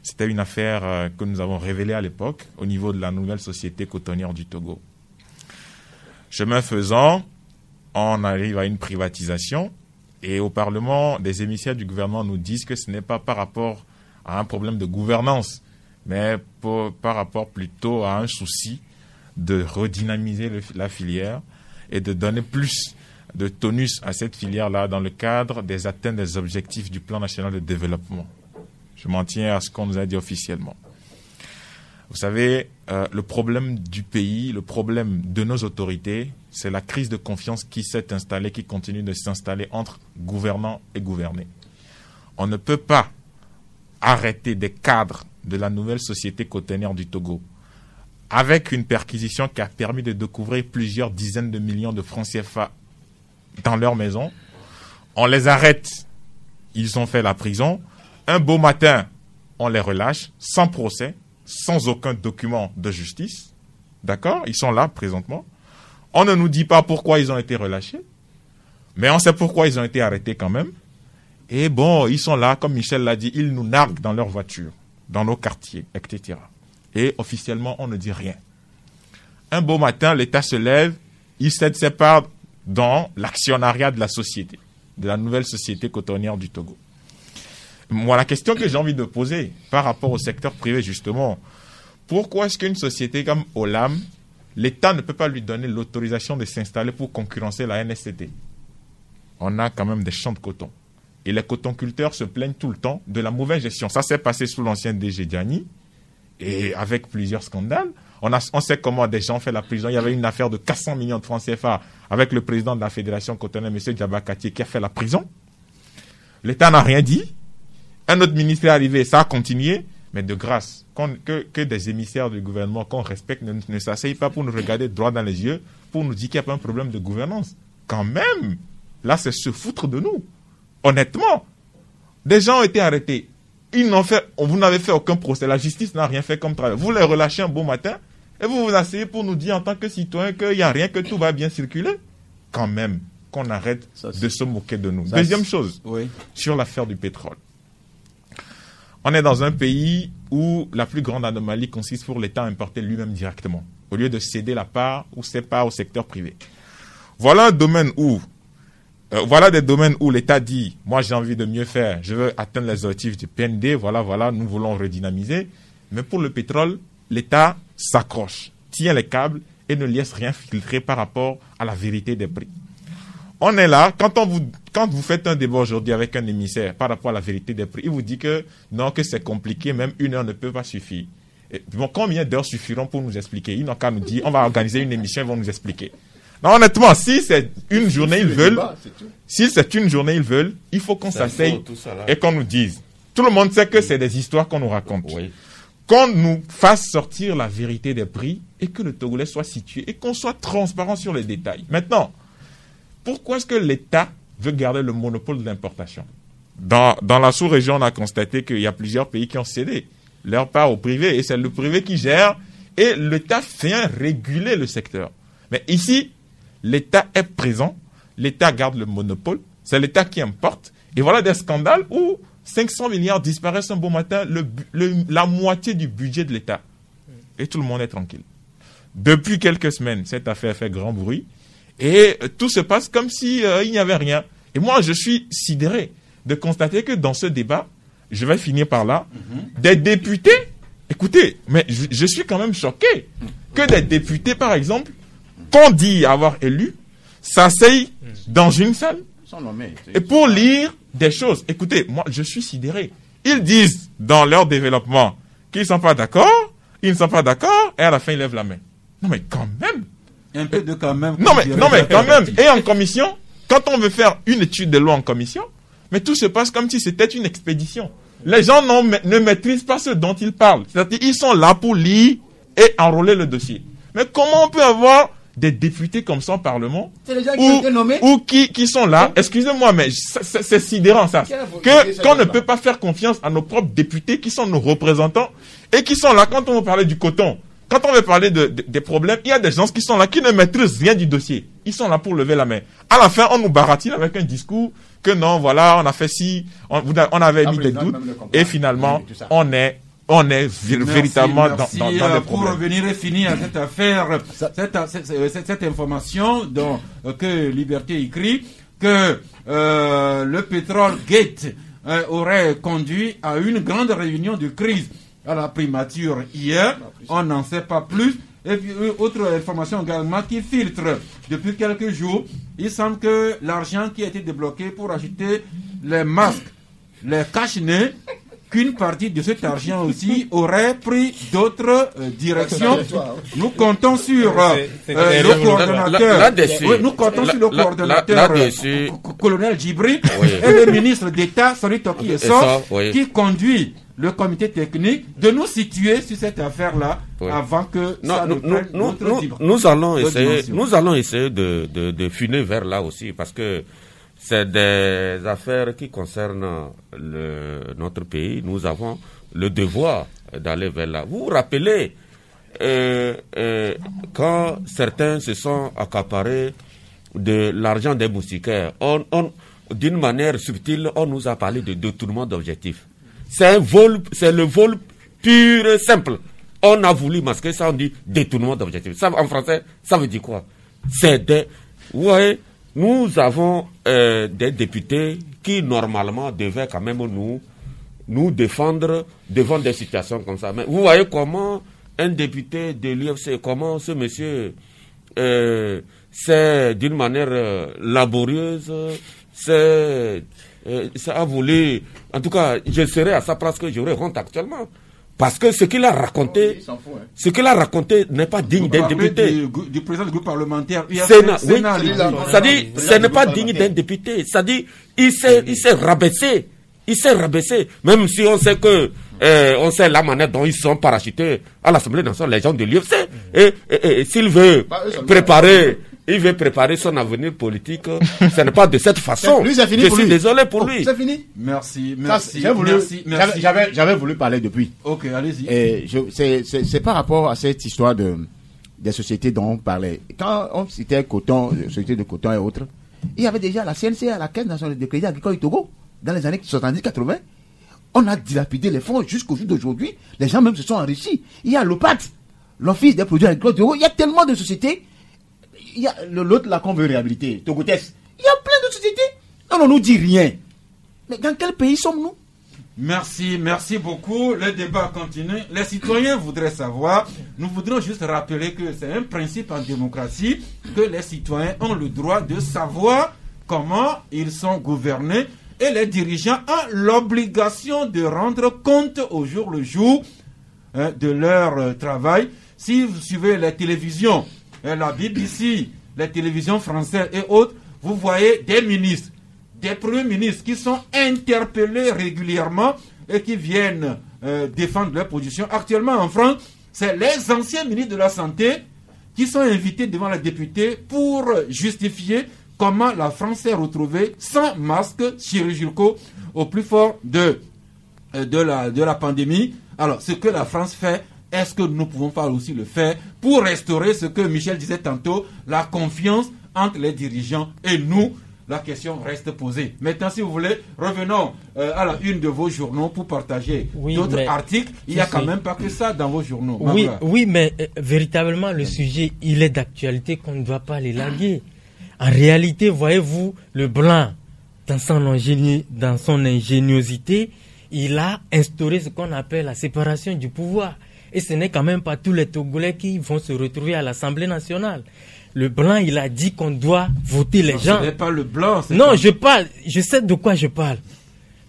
C'était une affaire que nous avons révélée à l'époque au niveau de la nouvelle société cotonnière du Togo. Chemin faisant, on arrive à une privatisation et au Parlement, des émissaires du gouvernement nous disent que ce n'est pas par rapport à un problème de gouvernance, mais par rapport plutôt à un souci de redynamiser la filière et de donner plus de tonus à cette filière-là dans le cadre des atteintes des objectifs du plan national de développement. Je m'en tiens à ce qu'on nous a dit officiellement. Vous savez, le problème du pays, le problème de nos autorités, c'est la crise de confiance qui s'est installée, qui continue de s'installer entre gouvernants et gouvernés. On ne peut pas arrêter des cadres de la nouvelle société cotonnière du Togo avec une perquisition qui a permis de découvrir plusieurs dizaines de millions de francs CFA dans leur maison. On les arrête, ils ont fait la prison. Un beau matin, on les relâche sans procès, sans aucun document de justice. D'accord? Ils sont là présentement. On ne nous dit pas pourquoi ils ont été relâchés, mais on sait pourquoi ils ont été arrêtés quand même. Et bon, ils sont là, comme Michel l'a dit, ils nous narguent dans leur voiture, dans nos quartiers, etc. Et officiellement, on ne dit rien. Un beau matin, l'État se lève, il cède ses parts dans l'actionnariat de la société, de la nouvelle société cotonnière du Togo. Moi, la question que j'ai envie de poser par rapport au secteur privé, justement, pourquoi est-ce qu'une société comme Olam, l'État ne peut pas lui donner l'autorisation de s'installer pour concurrencer la NSCT? On a quand même des champs de coton. Et les cotonculteurs se plaignent tout le temps de la mauvaise gestion. Ça s'est passé sous l'ancien DG Diani, et avec plusieurs scandales. On sait comment des gens ont fait la prison. Il y avait une affaire de 400 millions de francs CFA avec le président de la Fédération cotonnière, M. Diabakati, qui a fait la prison. L'État n'a rien dit. Un autre ministre est arrivé, ça a continué. Mais de grâce, que des émissaires du gouvernement qu'on respecte ne s'asseyent pas pour nous regarder droit dans les yeux, pour nous dire qu'il n'y a pas un problème de gouvernance. Quand même, là, c'est se foutre de nous. Honnêtement, des gens ont été arrêtés. Vous n'avez fait aucun procès. La justice n'a rien fait comme travail. Vous les relâchez un beau matin et vous vous asseyez pour nous dire en tant que citoyen qu'il n'y a rien, que tout va bien circuler. Quand même, qu'on arrête de se moquer de nous. Deuxième chose, sur l'affaire du pétrole. On est dans un pays où la plus grande anomalie consiste pour l'État à importer lui-même directement, au lieu de céder la part ou ses parts au secteur privé. Voilà des domaines où l'État dit, moi j'ai envie de mieux faire, je veux atteindre les objectifs du PND, voilà, nous voulons redynamiser. Mais pour le pétrole, l'État s'accroche, tient les câbles et ne laisse rien filtrer par rapport à la vérité des prix. On est là, quand vous faites un débat aujourd'hui avec un émissaire par rapport à la vérité des prix, il vous dit que non, que c'est compliqué, même 1 heure ne peut pas suffire. Et bon, combien d'heures suffiront pour nous expliquer? Ils n'ont qu'à nous dire, on va organiser une émission, ils vont nous expliquer. Non, honnêtement, si c'est une journée, ils veulent, il faut qu'on s'asseye et qu'on nous dise. Tout le monde sait que c'est des histoires qu'on nous raconte. Oui. Qu'on nous fasse sortir la vérité des prix et que le Togolais soit situé et qu'on soit transparent sur les détails. Maintenant, pourquoi est-ce que l'État veut garder le monopole de l'importation? Dans la sous-région, on a constaté qu'il y a plusieurs pays qui ont cédé leur part au privé et c'est le privé qui gère et l'État vient réguler le secteur. Mais ici, l'État est présent, l'État garde le monopole, c'est l'État qui importe. Et voilà des scandales où 500 milliards disparaissent un beau matin, la moitié du budget de l'État. Et tout le monde est tranquille. Depuis quelques semaines, cette affaire fait grand bruit. Et tout se passe comme si il n'y avait rien. Et moi, je suis sidéré de constater que dans ce débat, je vais finir par là, des députés, écoutez, mais je suis quand même choqué que des députés, par exemple, qu'on dit avoir élus, s'asseyent dans une salle et pour lire des choses. Écoutez, moi, je suis sidéré. Ils disent dans leur développement qu'ils ne sont pas d'accord, ils ne sont pas d'accord, et à la fin, ils lèvent la main. Non, mais quand même. Un peu de quand même. Non, mais quand même. Et en commission, quand on veut faire une étude de loi en commission, mais tout se passe comme si c'était une expédition. Les gens ne maîtrisent pas ce dont ils parlent. C'est-à-dire qu'ils sont là pour lire et enrôler le dossier. Mais comment on peut avoir des députés comme ça au Parlement ou qui sont là, excusez-moi, mais c'est sidérant ça, qu'on ne peut pas faire confiance à nos propres députés qui sont nos représentants et qui sont là quand on veut parler du coton. Quand on veut parler des problèmes, il y a des gens qui sont là, qui ne maîtrisent rien du dossier. Ils sont là pour lever la main. À la fin, on nous baratine avec un discours que non, voilà, on a fait ci, on avait mis des doutes, et finalement, on est on est véritablement merci, dans des pour problèmes. revenir et finir cette affaire, cette information que Liberté écrit, que le pétrole Gate aurait conduit à une grande réunion de crise à la primature hier. On n'en sait pas plus. Et puis, autre information également qui filtre depuis quelques jours. Il semble que l'argent qui a été débloqué pour acheter les masques, les cache-nez, qu'une partie de cet argent aussi aurait pris d'autres directions. Nous comptons sur le coordonnateur. Nous comptons sur le coordonnateur colonel Djibri et le ministre d'État, Sori Toki Essor, qui conduit le comité technique, de nous situer sur cette affaire-là avant que ça ne prenne nous allons essayer de funer vers là aussi, parce que c'est des affaires qui concernent notre pays. Nous avons le devoir d'aller vers là. Vous vous rappelez quand certains se sont accaparés de l'argent des moustiquaires, d'une manière subtile, on nous a parlé de détournement d'objectifs. C'est le vol pur et simple. On a voulu masquer ça, on dit détournement d'objectifs. Ça, en français, ça veut dire quoi? Nous avons des députés qui, normalement, devaient quand même nous défendre devant des situations comme ça. Mais vous voyez comment un député de l'UFC, comment ce monsieur, c'est d'une manière laborieuse, ça a voulu, en tout cas, je serais à sa place que j'aurais honte actuellement. Parce que ce qu'il a raconté, n'est pas digne d'un député. Du président du groupe parlementaire. C'est-à-dire, ce n'est pas digne d'un député. C'est-à-dire, il s'est rabaissé. Il s'est rabaissé. Même si on sait que, on sait la manière dont ils sont parachutés à l'Assemblée nationale, les gens de l'UFC. Et s'il veut préparer son avenir politique, ce n'est pas de cette façon. Lui, c'est fini je pour suis lui. désolé pour lui. C'est fini. Merci. J'avais voulu parler depuis. Ok, allez-y. C'est par rapport à cette histoire des sociétés dont on parlait. Quand on citait coton, société de coton et autres, il y avait déjà la CNCA, la Caisse nationale de crédit agricole du Togo, dans les années 70-80. On a dilapidé les fonds jusqu'au jour d'aujourd'hui. Les gens même se sont enrichis. Il y a l'OPAT, l'Office des produits agricoles du Togo. Il y a tellement de sociétés. Il y a l'autre là qu'on veut réhabiliter, Togotes. Il y a plein de sociétés. On ne nous dit rien. Mais dans quel pays sommes-nous? Merci beaucoup. Le débat continue. Les citoyens voudraient savoir. Nous voudrions juste rappeler que c'est un principe en démocratie que les citoyens ont le droit de savoir comment ils sont gouvernés et les dirigeants ont l'obligation de rendre compte au jour le jour de leur travail. Si vous suivez les télévisions, la BBC, les télévisions françaises et autres, vous voyez des ministres, des premiers ministres qui sont interpellés régulièrement et qui viennent défendre leur position. Actuellement en France, c'est les anciens ministres de la Santé qui sont invités devant les députés pour justifier comment la France s'est retrouvée sans masques chirurgicaux au plus fort de la pandémie. Alors, ce que la France fait, est-ce que nous pouvons pas aussi le faire pour restaurer ce que Michel disait tantôt, la confiance entre les dirigeants et nous? La question reste posée. Maintenant, si vous voulez, revenons à la une de vos journaux pour partager d'autres articles. Il n'y a quand même pas que ça dans vos journaux. Oui, mais véritablement, le sujet, il est d'actualité qu'on ne doit pas l'élaguer. En réalité, voyez-vous, le blanc, dans son ingéniosité, il a instauré ce qu'on appelle la séparation du pouvoir. Et ce n'est quand même pas tous les Togolais qui vont se retrouver à l'Assemblée nationale. Le blanc, il a dit qu'on doit voter les gens. Ce n'est pas le blanc. Non, je sais de quoi je parle.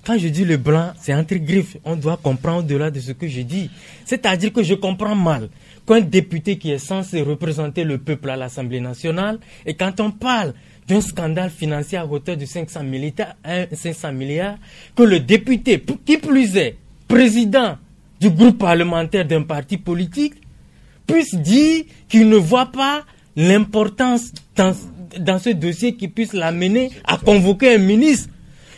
Quand je dis le blanc, c'est entre griffes. On doit comprendre au-delà de ce que je dis. C'est-à-dire que je comprends mal qu'un député qui est censé représenter le peuple à l'Assemblée nationale, et quand on parle d'un scandale financier à hauteur de 500 milliards, que le député, qui plus est, président du groupe parlementaire d'un parti politique, puisse dire qu'il ne voit pas l'importance dans ce dossier qui puisse l'amener à convoquer un ministre.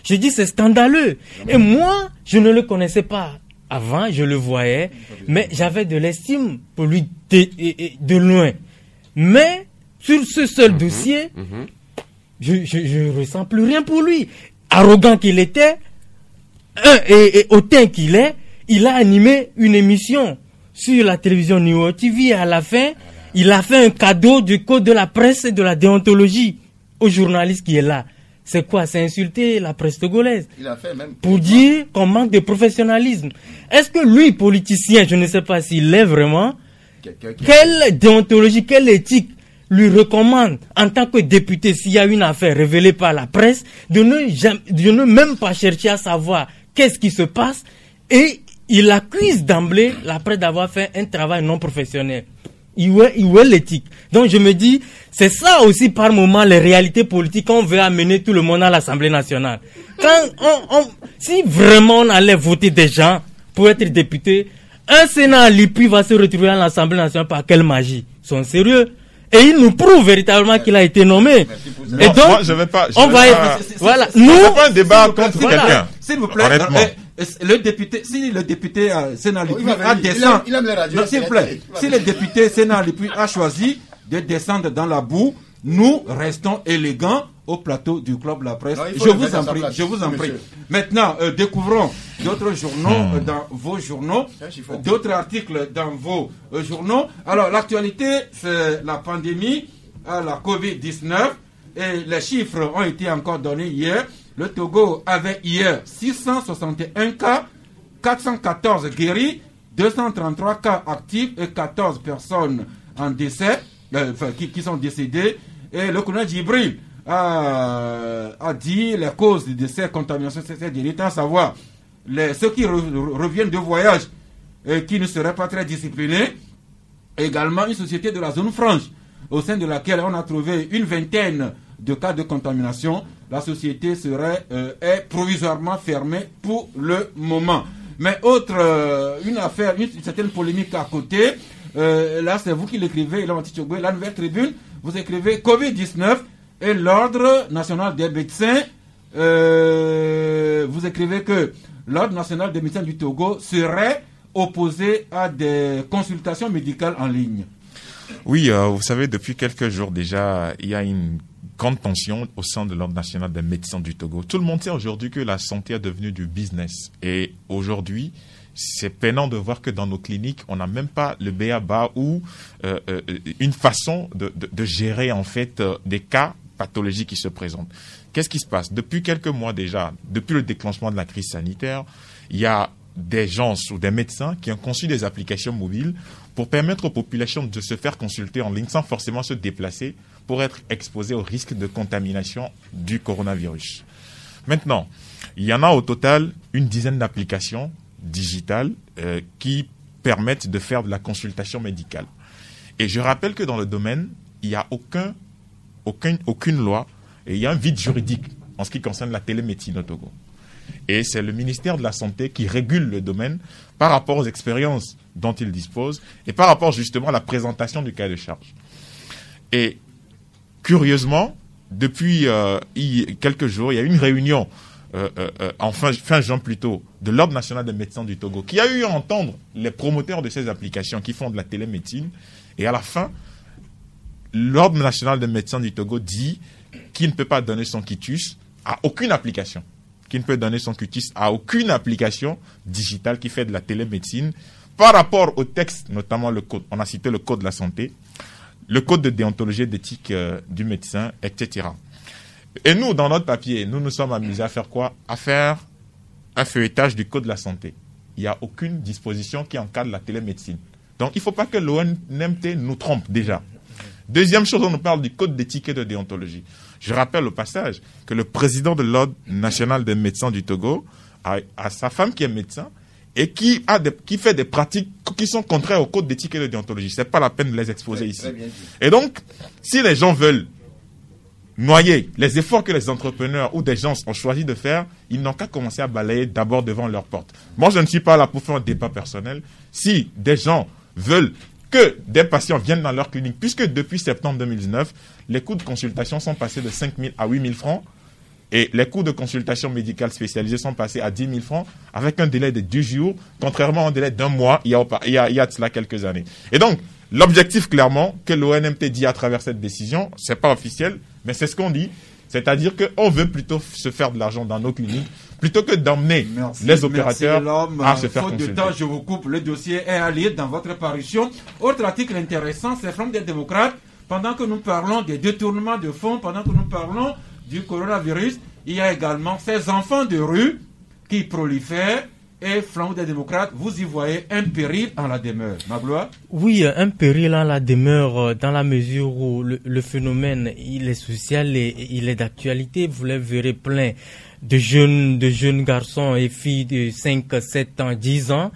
Je dis c'est scandaleux. Et moi, je ne le connaissais pas. Avant, je le voyais, mais j'avais de l'estime pour lui de loin. Mais sur ce seul dossier, je ressens plus rien pour lui. Arrogant qu'il était, et hautain qu'il est, il a animé une émission sur la télévision Numéro TV et à la fin, il a fait un cadeau du code de la presse et de la déontologie au journaliste qui est là. C'est quoi? C'est insulter la presse togolaise. Il a fait même pour dire qu'on manque de professionnalisme. Est-ce que lui, politicien, je ne sais pas s'il l'est vraiment, quelle déontologie, quelle éthique lui recommande en tant que député, s'il y a une affaire révélée par la presse, de ne même pas chercher à savoir qu'est-ce qui se passe, et il accuse d'emblée la presse d'avoir fait un travail non professionnel. Où est l'éthique? Donc je me dis, c'est ça aussi par moment les réalités politiques qu'on veut amener tout le monde à l'Assemblée nationale. Si vraiment on allait voter des gens pour être député, un Sénat à l'IPI va se retrouver à l'Assemblée nationale par quelle magie? Ils sont sérieux? Et il nous prouve véritablement qu'il a été nommé. Et donc, moi, je vais pas. Voilà. Nous, pas un débat contre quelqu'un. S'il vous plaît. Le député, si le député Sénat Lipi a descendu, s'il vous plaît, si le député Sénat Lipi a choisi de descendre dans la boue, nous restons élégants au plateau du club de la presse. Je vous en prie. Maintenant, découvrons d'autres journaux dans vos journaux, d'autres articles dans vos journaux. Alors, l'actualité, c'est la pandémie, la Covid-19, et les chiffres ont été encore donnés hier. Le Togo avait hier 661 cas, 414 guéris, 233 cas actifs et 14 personnes en décès, qui sont décédées. Et le colonel Djibril a dit les causes de ces contaminations, c'est à savoir ceux qui reviennent de voyage et qui ne seraient pas très disciplinés. Également une société de la zone franche, au sein de laquelle on a trouvé une vingtaine de cas de contamination. La société est provisoirement fermée pour le moment. Mais une affaire, une certaine polémique à côté, là c'est vous qui l'écrivez, la Nouvelle Tribune, vous écrivez Covid-19 et l'Ordre national des médecins, vous écrivez que l'Ordre national des médecins du Togo serait opposé à des consultations médicales en ligne. Oui, vous savez, depuis quelques jours déjà, il y a une grande tension au sein de l'Ordre national des médecins du Togo. Tout le monde sait aujourd'hui que la santé est devenue du business. Et aujourd'hui, c'est peinant de voir que dans nos cliniques, on n'a même pas le b.a.-ba ou une façon de gérer en fait des cas pathologiques qui se présentent. Qu'est-ce qui se passe? Depuis quelques mois déjà, depuis le déclenchement de la crise sanitaire, il y a des gens ou des médecins qui ont conçu des applications mobiles pour permettre aux populations de se faire consulter en ligne sans forcément se déplacer pour être exposés au risque de contamination du coronavirus. Maintenant, il y en a au total une dizaine d'applications digitales qui permettent de faire de la consultation médicale. Et je rappelle que dans le domaine, il n'y a aucune loi et il y a un vide juridique en ce qui concerne la télémédecine au Togo. Et c'est le ministère de la Santé qui régule le domaine par rapport aux expériences dont il dispose et par rapport justement à la présentation du cahier de charge. Et curieusement, depuis quelques jours, il y a eu une réunion fin juin plutôt de l'Ordre national des médecins du Togo qui a eu à entendre les promoteurs de ces applications qui font de la télémédecine. Et à la fin, l'Ordre national des médecins du Togo dit qu'il ne peut pas donner son quitus à aucune application. Qui ne peut donner son quitus à aucune application digitale qui fait de la télémédecine par rapport au texte, notamment le code. On a cité le code de la santé, le code de déontologie et d'éthique du médecin, etc. Et nous, dans notre papier, nous nous sommes amusés à faire quoi? À faire un feuilletage du code de la santé. Il n'y a aucune disposition qui encadre la télémédecine. Donc, il ne faut pas que l'ONMT nous trompe déjà. Deuxième chose, on nous parle du code d'éthique et de déontologie. Je rappelle au passage que le président de l'Ordre national des médecins du Togo a sa femme qui est médecin et qui fait des pratiques qui sont contraires au code d'éthique et de déontologie. C'est pas la peine de les exposer ici. Et donc, si les gens veulent noyer les efforts que les entrepreneurs ou des gens ont choisi de faire, ils n'ont qu'à commencer à balayer d'abord devant leur porte. Moi, je ne suis pas là pour faire un débat personnel. Si des gens veulent que des patients viennent dans leur clinique, puisque depuis septembre 2019, les coûts de consultation sont passés de 5 000 à 8 000 francs et les coûts de consultation médicale spécialisée sont passés à 10 000 francs avec un délai de 10 jours, contrairement à un délai d'un mois il y a de cela quelques années. Et donc, l'objectif clairement que l'ONMT dit à travers cette décision, c'est pas officiel, mais c'est ce qu'on dit, c'est-à-dire qu'on veut plutôt se faire de l'argent dans nos cliniques plutôt que d'emmener les opérateurs à se faire faute consulter. de temps, je vous coupe. Le dossier est allié dans votre parution. Autre article intéressant, c'est Front des démocrates. Pendant que nous parlons des détournements de fonds, pendant que nous parlons du coronavirus, il y a également ces enfants de rue qui prolifèrent. Et Front des démocrates, vous y voyez un péril en la demeure. Magloire? Oui, un péril en la demeure dans la mesure où le phénomène, il est social et il est d'actualité. Vous les verrez plein de jeunes garçons et filles de 5, 7 ans, 10 ans.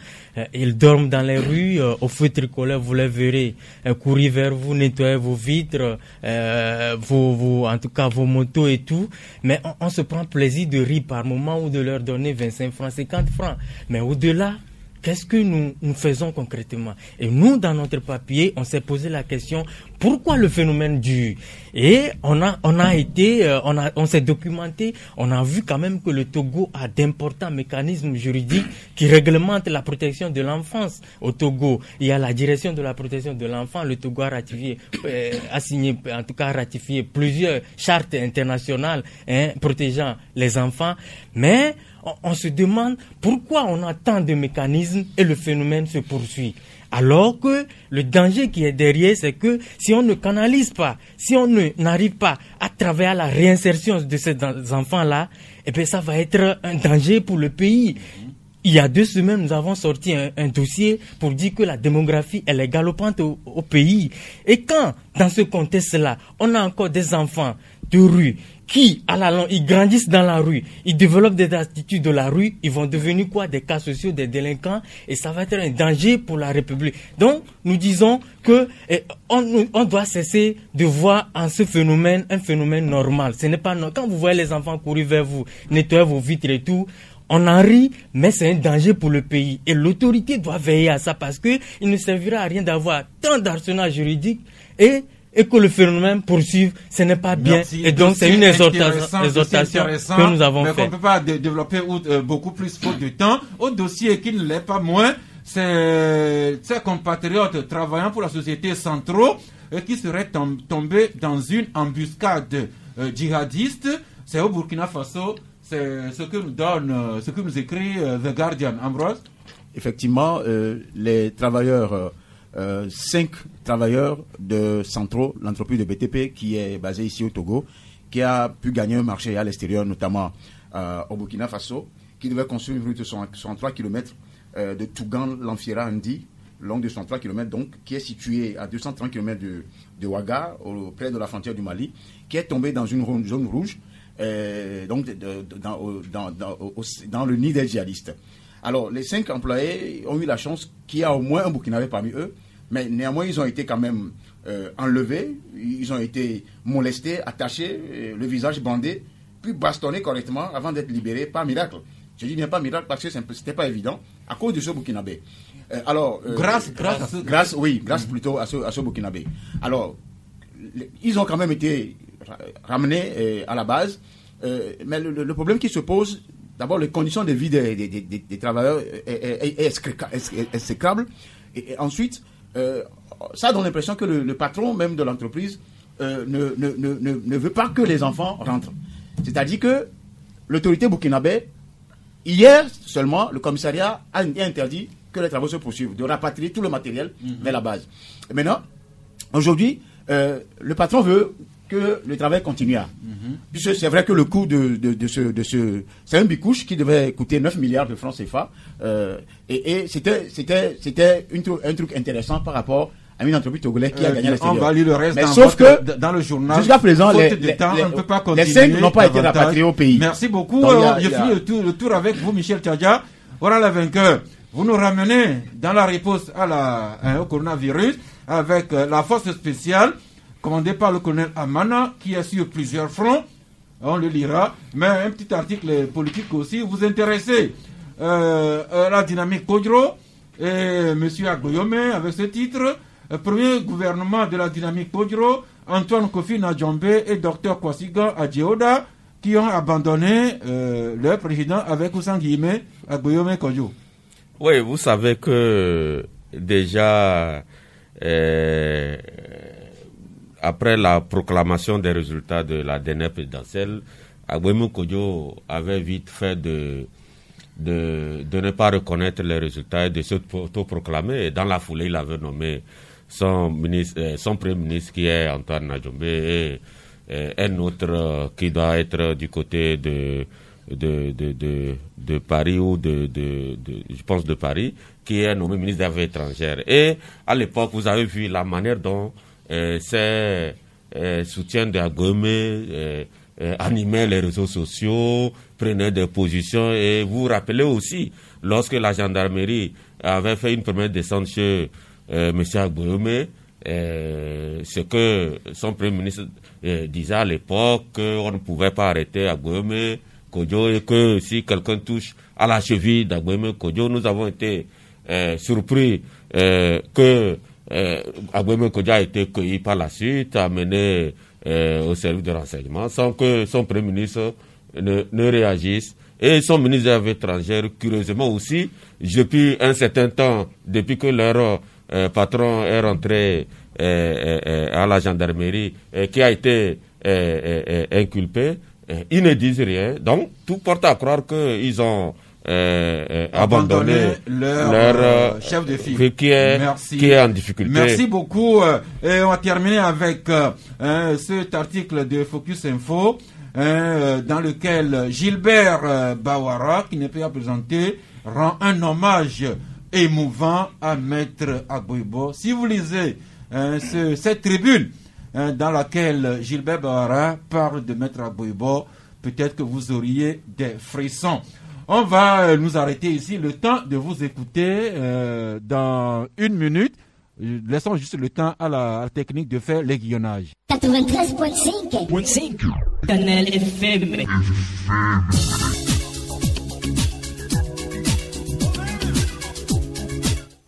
Ils dorment dans les rues, au feu tricolore, vous les verrez courir vers vous, nettoyer vos vitres, en tout cas vos motos et tout. Mais on se prend plaisir de rire par moment ou de leur donner 25 francs, 50 francs. Mais au-delà, qu'est-ce que nous faisons concrètement? Et nous, dans notre papier, on s'est posé la question, pourquoi le phénomène dure? Et on s'est documenté, on a vu quand même que le Togo a d'importants mécanismes juridiques qui réglementent la protection de l'enfance au Togo. Il y a la direction de la protection de l'enfant. Le Togo a ratifié plusieurs chartes internationales protégeant les enfants. Mais on se demande pourquoi on a tant de mécanismes et le phénomène se poursuit. Alors que le danger qui est derrière, c'est que si on ne canalise pas, si on n'arrive pas à travers la réinsertion de ces enfants-là, eh bien ça va être un danger pour le pays. Il y a 2 semaines, nous avons sorti un dossier pour dire que la démographie, elle est galopante au pays. Et quand, dans ce contexte-là, on a encore des enfants de rue qui, à la longue, ils grandissent dans la rue, ils développent des attitudes de la rue, ils vont devenir quoi? Des cas sociaux, des délinquants, et ça va être un danger pour la République. Donc, nous disons que on doit cesser de voir en ce phénomène un phénomène normal. Ce n'est pas normal. Quand vous voyez les enfants courir vers vous, nettoyer vos vitres et tout, on en rit, mais c'est un danger pour le pays. Et l'autorité doit veiller à ça parce que il ne servira à rien d'avoir tant d'arsenal juridique et que le phénomène poursuive, ce n'est pas bien. Merci. Et donc, c'est une exhortation que nous avons faite. Mais qu'on ne peut pas développer beaucoup plus faute de temps. Au dossier qui ne l'est pas moins, c'est ces compatriotes travaillant pour la société Centro qui seraient tombés dans une embuscade djihadiste. C'est au Burkina Faso. C'est ce que nous écrit The Guardian. Ambroise? Effectivement, les travailleurs... 5 travailleurs de Centro, l'entreprise de BTP qui est basée ici au Togo, qui a pu gagner un marché à l'extérieur, notamment au Burkina Faso, qui devait construire une route de 63 km de Tougan-Lanfiera-Ndi, longue de 63 km, donc, qui est située à 230 km de Ouaga, près de la frontière du Mali, qui est tombée dans une zone rouge, donc dans le nid des djihadistes. Alors, les 5 employés ont eu la chance qu'il y a au moins un Burkinabé parmi eux, mais néanmoins, ils ont été quand même enlevés, ils ont été molestés, attachés, le visage bandé, puis bastonnés correctement avant d'être libérés par miracle. Je dis bien pas miracle parce que c'était pas évident, à cause de ce Burkinabé. Grâce plutôt à ce Burkinabé. Alors, ils ont quand même été ramenés à la base, mais le problème qui se pose, d'abord, les conditions de vie des travailleurs est exécrable. Et ensuite, ça donne l'impression que le patron même de l'entreprise ne veut pas que les enfants rentrent. C'est-à-dire que l'autorité burkinabé, hier seulement, le commissariat a interdit que les travaux se poursuivent, de rapatrier tout le matériel vers la base. Et maintenant, aujourd'hui, le patron veut que le travail continue. Puisque c'est vrai que le coût de ce c'est un bicouche qui devait coûter 9 milliards de francs CFA, et c'était un truc intéressant par rapport à une entreprise togolaise qui a gagné à l'extérieur. On va lire le reste dans le journal. Jusqu'à présent, on ne peut pas continuer. Les 5 n'ont pas été rapatriés au pays. Merci beaucoup. Je finis le tour avec vous, Michel Tchadja. Voilà le vainqueur. Vous nous ramenez dans la réponse au coronavirus avec la force spéciale commandée par le colonel Amana, qui est sur plusieurs fronts. On le lira. Mais un petit article politique aussi. Vous intéressez la dynamique Kodro et M. Agboyome avec ce titre. Premier gouvernement de la dynamique Kodro, Antoine Kofi Nadjombe et Dr Kwasiga Adjeoda, qui ont abandonné leur président avec Oussan Guillemé, Agboyome Kodjo. Oui, vous savez que déjà, après la proclamation des résultats de la dernière présidentielle, Agboimé Kodjo avait vite fait de ne pas reconnaître les résultats et de s'autoproclamer. Et dans la foulée, il avait nommé son premier ministre qui est Antoine Najombe et un autre qui doit être du côté de Paris ou je pense de Paris, qui est nommé ministre des Affaires étrangères. Et à l'époque, vous avez vu la manière dont ces soutiens d'Agboimé animaient les réseaux sociaux, prenaient des positions. Et vous vous rappelez aussi, lorsque la gendarmerie avait fait une première descente chez M. Agboimé, ce que son premier ministre disait à l'époque, qu'on ne pouvait pas arrêter Agboimé Kodjo et que si quelqu'un touche à la cheville d'Agboimé Kodjo, nous avons été surpris que Agboimé Kodjo a été cueilli par la suite, amené au service de renseignement, sans que son premier ministre ne réagisse. Et son ministre des Affaires étrangères, curieusement aussi, depuis un certain temps, depuis que leur patron est rentré à la gendarmerie, qui a été inculpé, ils ne disent rien. Donc, tout porte à croire qu'ils ont abandonné leur chef de file qui est en difficulté. Merci beaucoup. Et on va terminer avec cet article de Focus Info dans lequel Gilbert Bawara, qui n'est pas présenté, rend un hommage émouvant à Maître Agboibo. Si vous lisez cette tribune dans laquelle Gilbert Bawara parle de Maître Agboibo, peut-être que vous auriez des frissons. On va nous arrêter ici, le temps de vous écouter dans 1 minute. Laissons juste le temps à la technique de faire l'aiguillonnage. 93.5 Canal FM.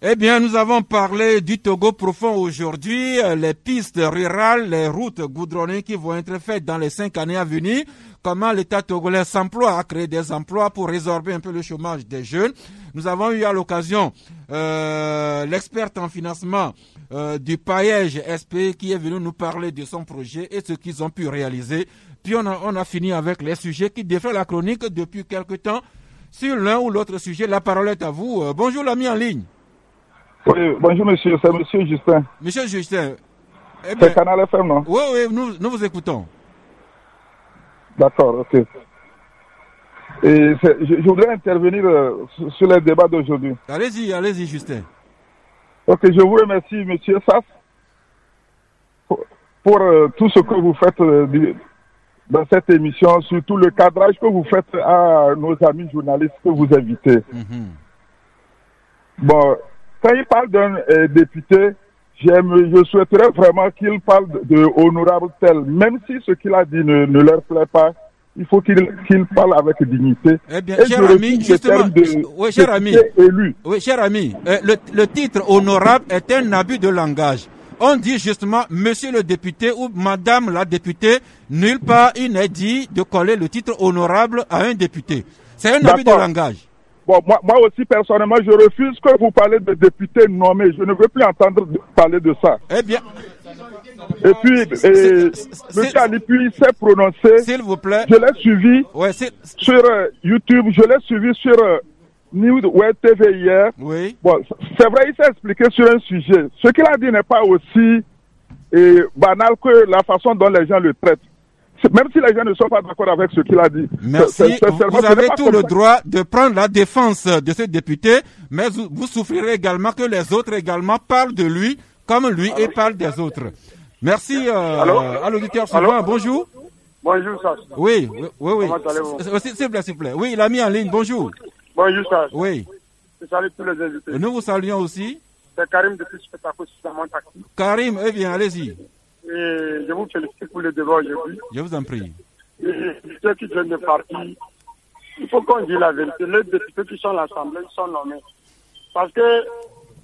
Eh bien, nous avons parlé du Togo profond aujourd'hui, les pistes rurales, les routes goudronnées qui vont être faites dans les 5 années à venir, comment l'État togolais s'emploie à créer des emplois pour résorber un peu le chômage des jeunes. Nous avons eu à l'occasion l'experte en financement du Paège SP qui est venu nous parler de son projet et ce qu'ils ont pu réaliser. Puis on a fini avec les sujets qui défraient la chronique depuis quelque temps. Sur l'un ou l'autre sujet, la parole est à vous. Bonjour l'ami en ligne. Oui, bonjour monsieur, c'est monsieur Justin. Monsieur Justin. C'est Canal FM, non? Oui, nous vous écoutons. D'accord, ok. Et je voudrais intervenir sur les débats d'aujourd'hui. Allez-y, Justin. Ok, je vous remercie, monsieur Sass, pour tout ce que vous faites dans cette émission, surtout le cadrage que vous faites à nos amis journalistes que vous invitez. Bon, quand il parle d'un député, je souhaiterais vraiment qu'il parle de honorable tel, même si ce qu'il a dit ne leur plaît pas. Il faut qu'il parle avec dignité. Eh bien, cher ami, justement, cher ami, le titre honorable est un abus de langage. On dit justement monsieur le député ou madame la députée, nulle part il n'est dit de coller le titre honorable à un député. C'est un abus de langage. Bon, moi aussi, personnellement, je refuse que vous parlez de députés nommés. Je ne veux plus entendre parler de ça. Eh bien... Et puis, M. Alipi s'est prononcé. S'il vous plaît. Je l'ai suivi sur YouTube, je l'ai suivi sur New Web TV hier. Oui. Bon, c'est vrai, il s'est expliqué sur un sujet. Ce qu'il a dit n'est pas aussi banal que la façon dont les gens le traitent. Même si les gens ne sont pas d'accord avec ce qu'il a dit. Merci. Vous avez tout le droit de prendre la défense de ce député, mais vous souffrirez également que les autres également parlent de lui comme lui et parlent des autres. Merci à l'auditeur suivant. Bonjour. Bonjour, Sach. Oui. Comment allez-vous? S'il vous plaît. Oui, il a mis en ligne. Bonjour. Bonjour, Sach. Oui. Je salue tous les invités. Nous vous saluons aussi. C'est Karim depuis Spectacle Système Taxi. Karim, eh bien, allez-y. Et je vous félicite pour le débat aujourd'hui. Je vous en prie. Et ceux qui viennent de partir, il faut qu'on dise la vérité. Les députés qui sont à l'Assemblée sont nommés. Parce que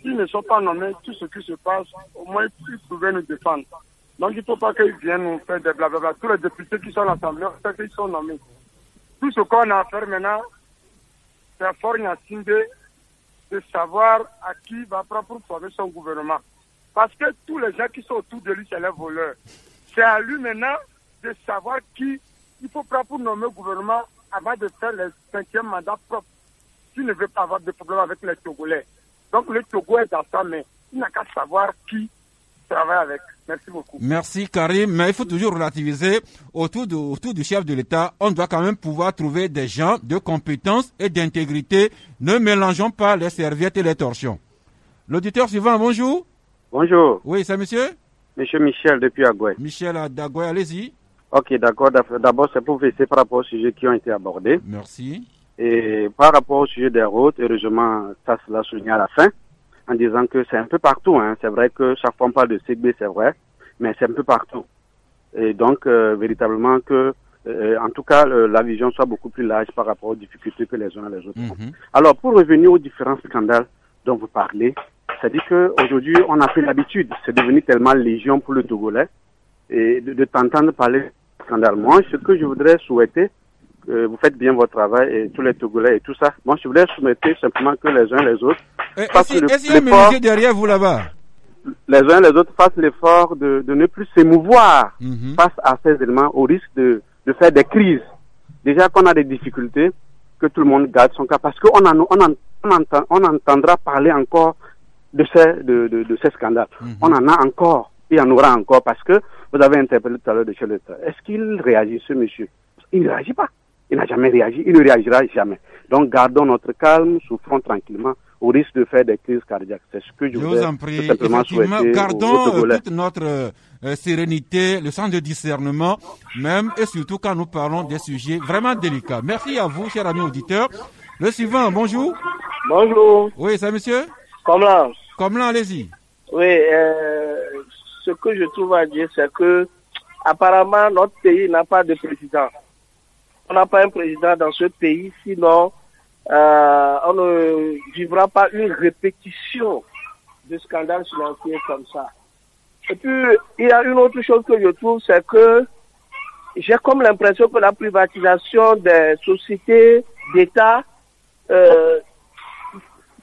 s'ils ne sont pas nommés, tout ce qui se passe, au moins ils pouvaient nous défendre. Donc il ne faut pas qu'ils viennent nous faire des blablabla. Tous les députés qui sont à l'Assemblée, c'est qu'ils sont nommés. Tout ce qu'on a à faire maintenant, c'est à Fornia-Sinde de savoir à qui il va prendre pour former son gouvernement. Parce que tous les gens qui sont autour de lui, c'est les voleurs. C'est à lui maintenant de savoir qui il faut prendre pour nommer le gouvernement avant de faire le 5e mandat propre. Tu ne veux pas avoir de problème avec les Togolais. Donc le Togo est dans sa main. Il n'a qu'à savoir qui travaille avec. Merci beaucoup. Merci Karim, mais il faut toujours relativiser autour du chef de l'État. On doit quand même pouvoir trouver des gens de compétence et d'intégrité. Ne mélangeons pas les serviettes et les torchons. L'auditeur suivant, bonjour. Bonjour. Oui, c'est monsieur? Monsieur Michel depuis Agoué. Michel d'Agoué, allez-y. Ok, d'accord. D'abord, c'est pour laisser par rapport aux sujets qui ont été abordés. Merci. Et par rapport au sujet des routes, heureusement, ça se l'a souligné à la fin, en disant que c'est un peu partout. Hein. C'est vrai que chaque fois on parle de Ségbé, c'est vrai, mais c'est un peu partout. Et donc, véritablement que, en tout cas, la vision soit beaucoup plus large par rapport aux difficultés que les uns et les autres ont. Alors, pour revenir aux différents scandales dont vous parlez, c'est-à-dire qu'aujourd'hui, on a pris l'habitude, c'est devenu tellement légion pour le Togolais, et de t'entendre parler de scandale. Moi, ce que je voudrais souhaiter, vous faites bien votre travail et tous les Togolais et tout ça. Moi, je voulais souhaiter simplement que les uns et les autres fassent est-ce qu'il y a un menuisier derrière vous là-bas? Les uns et les autres fassent l'effort de ne plus s'émouvoir face à ces éléments au risque de faire des crises. Déjà qu'on a des difficultés, que tout le monde garde son cas parce qu'on entendra parler encore de ces scandales. On en a encore, il y en aura encore parce que vous avez interpellé tout à l'heure de chez l'État. Est-ce qu'il réagit, ce monsieur? Il ne réagit pas. Il n'a jamais réagi. Il ne réagira jamais. Donc, gardons notre calme, souffrons tranquillement, au risque de faire des crises cardiaques. C'est ce que je vous en prie. Effectivement, gardons toute notre sérénité, le sens de discernement, même et surtout quand nous parlons des sujets vraiment délicats. Merci à vous, chers amis auditeurs. Le suivant, bonjour. Bonjour. Oui, c'est monsieur? Comlan. Comlan, allez-y. Oui, ce que je trouve à dire, c'est que apparemment, notre pays n'a pas de président. On n'a pas un président dans ce pays, sinon on ne vivra pas une répétition de scandales financiers comme ça. Et puis, il y a une autre chose que je trouve, c'est que j'ai comme l'impression que la privatisation des sociétés d'État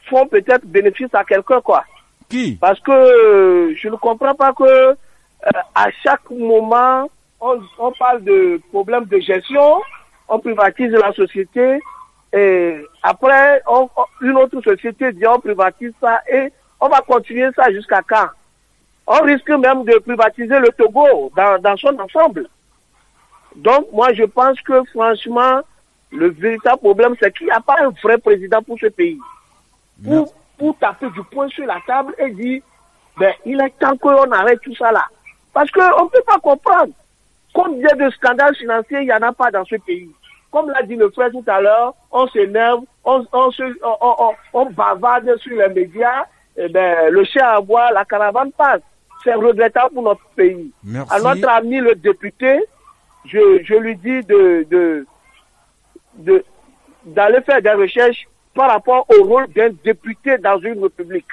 font peut-être bénéfice à quelqu'un, quoi. Qui? Parce que je ne comprends pas que à chaque moment, on parle de problèmes de gestion, on privatise la société, et après, une autre société dit on privatise ça, et on va continuer ça jusqu'à quand? On risque même de privatiser le Togo dans son ensemble. Donc, moi, je pense que, franchement, le véritable problème, c'est qu'il n'y a pas un vrai président pour ce pays. Pour taper du poing sur la table et dire, ben, il est temps qu'on arrête tout ça là. Parce qu'on ne peut pas comprendre combien de scandales financiers il n'y en a pas dans ce pays. Comme l'a dit le frère tout à l'heure, on s'énerve, on bavarde sur les médias, et ben, le chien à boire, la caravane passe. C'est regrettable pour notre pays. Merci. À notre ami le député, je lui dis d'aller faire des recherches par rapport au rôle d'un député dans une république.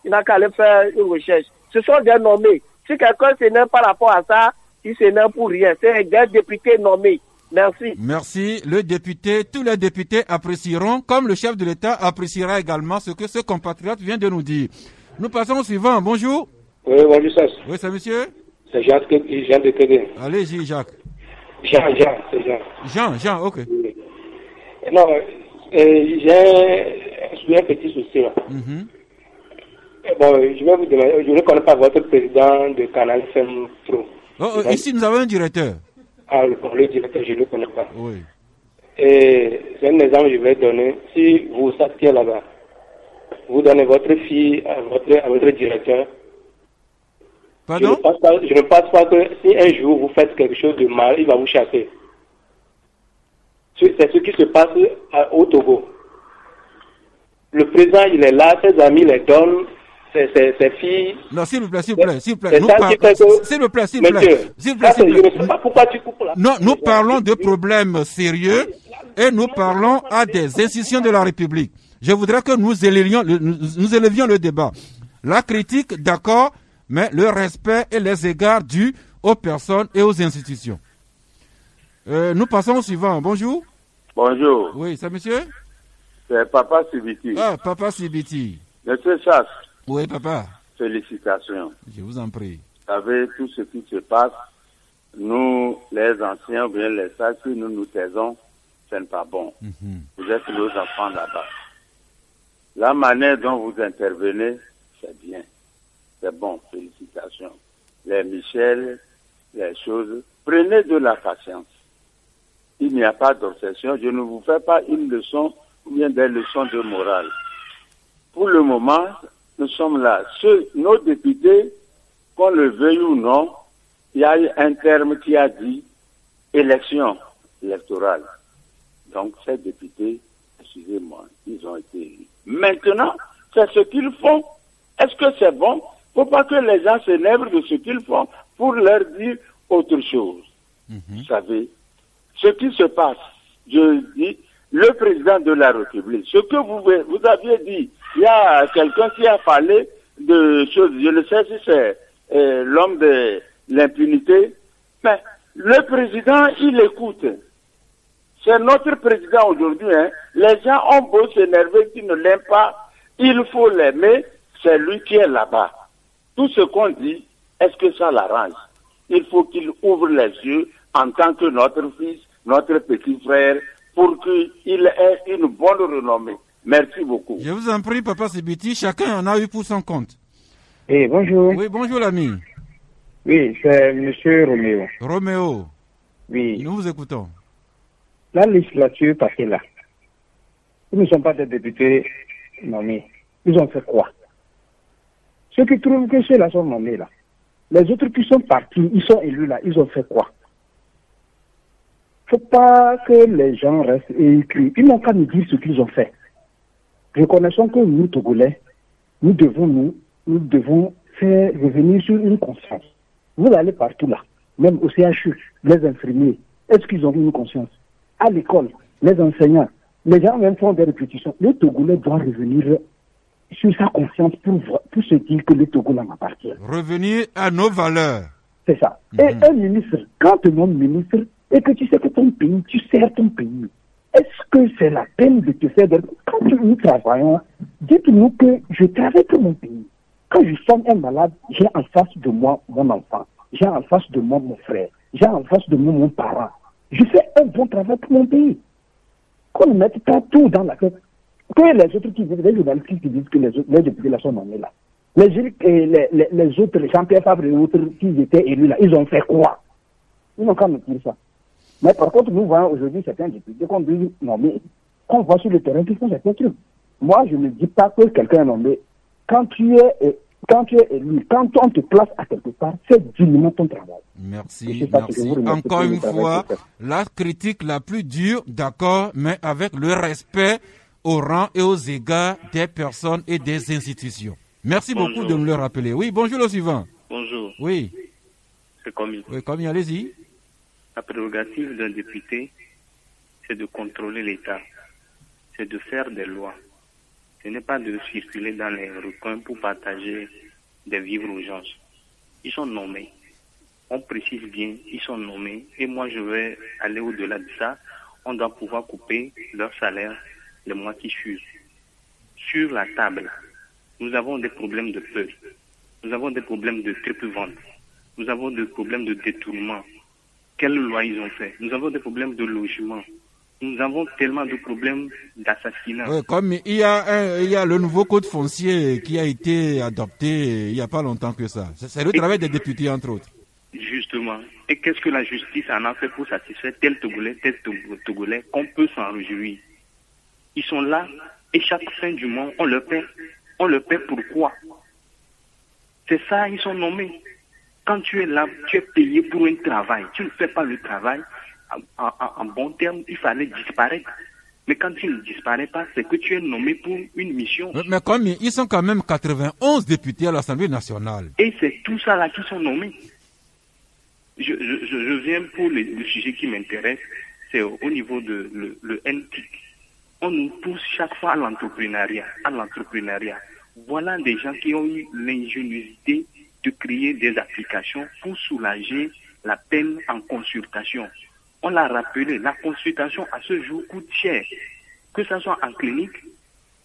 Il n'a qu'à aller faire une recherche. Ce sont des nommés. Si quelqu'un s'énerve par rapport à ça, il s'énerve pour rien. C'est des députés nommés. Merci. Merci. Le député, tous les députés apprécieront, comme le chef de l'État appréciera également ce que ce compatriote vient de nous dire. Nous passons au suivant. Bonjour. Oui, bonjour, ça. Oui, c'est monsieur? C'est Jean de Kédé. Allez-y, Jacques. Jean, ok. Oui. Non, j'ai un petit souci là. Bon, je vais vous demander, je ne connais pas votre président de Canal FM Pro. Ici, nous avons un directeur. Ah, le directeur, je ne le connais pas. Oui. Et c'est un exemple que je vais donner. Si vous sortez là-bas, vous donnez votre fille à votre directeur. Pardon? Je ne pense pas que si un jour vous faites quelque chose de mal, il va vous chasser. C'est ce qui se passe au Togo. Le président, il est là, ses amis les donnent, ses filles. Non, s'il vous plaît. S'il vous plaît. Je ne sais pas pourquoi tu coupes là. Non, nous parlons de problèmes sérieux et nous parlons à des institutions de la République. Je voudrais que nous élevions le débat. La critique, d'accord, mais le respect et les égards dus aux personnes et aux institutions. Nous passons au suivant. Bonjour. Bonjour. Oui, c'est monsieur? C'est Papa Sibiti. Ah, Papa Sibiti. Monsieur Chasse. Oui, papa. Félicitations. Je vous en prie. Vous savez, tout ce qui se passe, nous, les anciens, ou bien les sages, si nous nous taisons, ce n'est pas bon. Vous êtes nos enfants là-bas. La manière dont vous intervenez, c'est bien. C'est bon, félicitations. Les Michel, les choses, prenez de la patience. Il n'y a pas d'obsession. Je ne vous fais pas une leçon ou bien des leçons de morale. Pour le moment, nous sommes là. Nos députés, qu'on le veuille ou non, il y a eu un terme qui a dit élection électorale. Donc, ces députés, excusez-moi, ils ont été élus. Maintenant, c'est ce qu'ils font. Est-ce que c'est bon? Il ne faut pas que les gens s'énervent de ce qu'ils font pour leur dire autre chose. Vous savez, ce qui se passe, je dis, le président de la République, ce que vous aviez dit, il y a quelqu'un qui a parlé de choses, je ne sais si c'est l'homme de l'impunité, mais le président, il écoute. C'est notre président aujourd'hui. Hein. Les gens ont beau s'énerver, qui ne l'aiment pas, il faut l'aimer, c'est lui qui est là-bas. Tout ce qu'on dit, est-ce que ça l'arrange? Il faut qu'il ouvre les yeux en tant que notre fils, notre petit frère, pour qu'il ait une bonne renommée. Merci beaucoup. Je vous en prie, Papa Sibiti, chacun en a eu pour son compte. Eh, bonjour. Oui, bonjour l'ami. Oui, c'est Monsieur Roméo. Roméo. Oui. Nous vous écoutons. La législature passée là, ils ne sont pas des députés nommés. Ils ont fait quoi? Ceux qui trouvent que ceux-là sont nommés là, les autres qui sont partis, ils sont élus là, ils ont fait quoi? Faut pas que les gens restent et écrivent. Ils n'ont qu'à nous dire ce qu'ils ont fait. Reconnaissons que nous, Togolais, nous devons faire revenir sur une conscience. Vous allez partout là, même au CHU, les infirmiers, est-ce qu'ils ont une conscience? À l'école, les enseignants, les gens même font des répétitions. Le Togolais doit revenir sur sa conscience pour se dire que le Togolais m'appartient. Revenir à nos valeurs. C'est ça. Et un ministre, quand tu nommes ministre, et que tu sais que ton pays, tu sers ton pays, est-ce que c'est la peine de te faire... Quand nous travaillons, dites-nous que je travaille pour mon pays. Quand je soigne un malade, j'ai en face de moi mon enfant, j'ai en face de moi mon frère, j'ai en face de moi mon parent. Je fais un bon travail pour mon pays. Qu'on ne mette pas tout dans la tête. Que les autres qui disent, les journalistes qui disent que les députés là sont nommés là. Les autres, les Jean-Pierre Fabre et autres qui étaient élus là, ils ont fait quoi? Ils n'ont qu'à nous dire ça. Mais par contre, nous voyons aujourd'hui certains députés qu'on dit nommés, qu'on voit sur le terrain qui font certains trucs. Moi, je ne dis pas que quelqu'un est nommé. Quand tu es élu, quand on te place à quelque part, c'est dignement ton travail. Merci. Encore une fois, la critique la plus dure, d'accord, mais avec le respect au rang et aux égards des personnes et des institutions. Merci beaucoup de me le rappeler. Oui, bonjour le suivant. Bonjour. Oui. C'est Commis. Oui, Commis, allez-y. La prérogative d'un député, c'est de contrôler l'État, c'est de faire des lois. Ce n'est pas de circuler dans les recoins pour partager des vivres aux gens. Ils sont nommés. On précise bien, ils sont nommés. Et moi, je vais aller au-delà de ça. On doit pouvoir couper leur salaire les mois qui suivent. Sur la table, nous avons des problèmes de peur. Nous avons des problèmes de triple vente. Nous avons des problèmes de détournement. Quelles lois ils ont fait? Nous avons des problèmes de logement. Nous avons tellement de problèmes d'assassinat. Oui, comme il y a le nouveau code foncier qui a été adopté il n'y a pas longtemps que ça. C'est le travail des députés, entre autres. Justement. Et qu'est-ce que la justice en a fait pour satisfaire tel Togolais qu'on peut s'en réjouir? Ils sont là et chaque fin du mois, on le paie. On le paie pourquoi? C'est ça, ils sont nommés. Quand tu es là, tu es payé pour un travail. Tu ne fais pas le travail. En bon terme, il fallait disparaître. Mais quand tu ne disparais pas, c'est que tu es nommé pour une mission. Mais comme ils sont quand même 91 députés à l'Assemblée nationale. Et c'est tout ça là qui sont nommés. Je viens pour le sujet qui m'intéresse, c'est au niveau de le NTIC. On nous pousse chaque fois à l'entrepreneuriat. Voilà des gens qui ont eu l'ingéniosité de créer des applications pour soulager la peine en consultation. On l'a rappelé, la consultation à ce jour coûte cher. Que ce soit en clinique,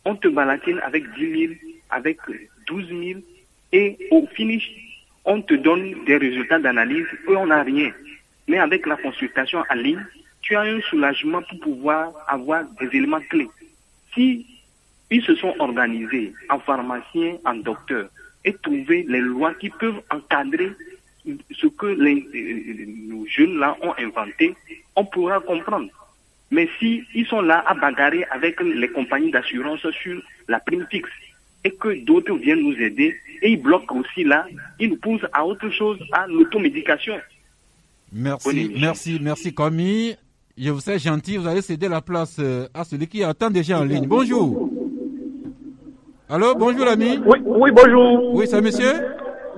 on te balatine avec 10 000, avec 12 000, et au finish, on te donne des résultats d'analyse et on n'a rien. Mais avec la consultation en ligne, tu as un soulagement pour pouvoir avoir des éléments clés. Si ils se sont organisés en pharmaciens, en docteurs, et trouver les lois qui peuvent encadrer ce que nos jeunes-là ont inventé, on pourra comprendre. Mais si ils sont là à bagarrer avec les compagnies d'assurance sur la prime fixe, et que d'autres viennent nous aider, et ils bloquent aussi là, ils nous poussent à autre chose, à l'automédication. Merci Komi. Je vous sais gentil, vous allez céder la place à celui qui attend déjà en ligne. Bonjour. Allô, bonjour l'ami. Oui, bonjour. Oui, c'est monsieur?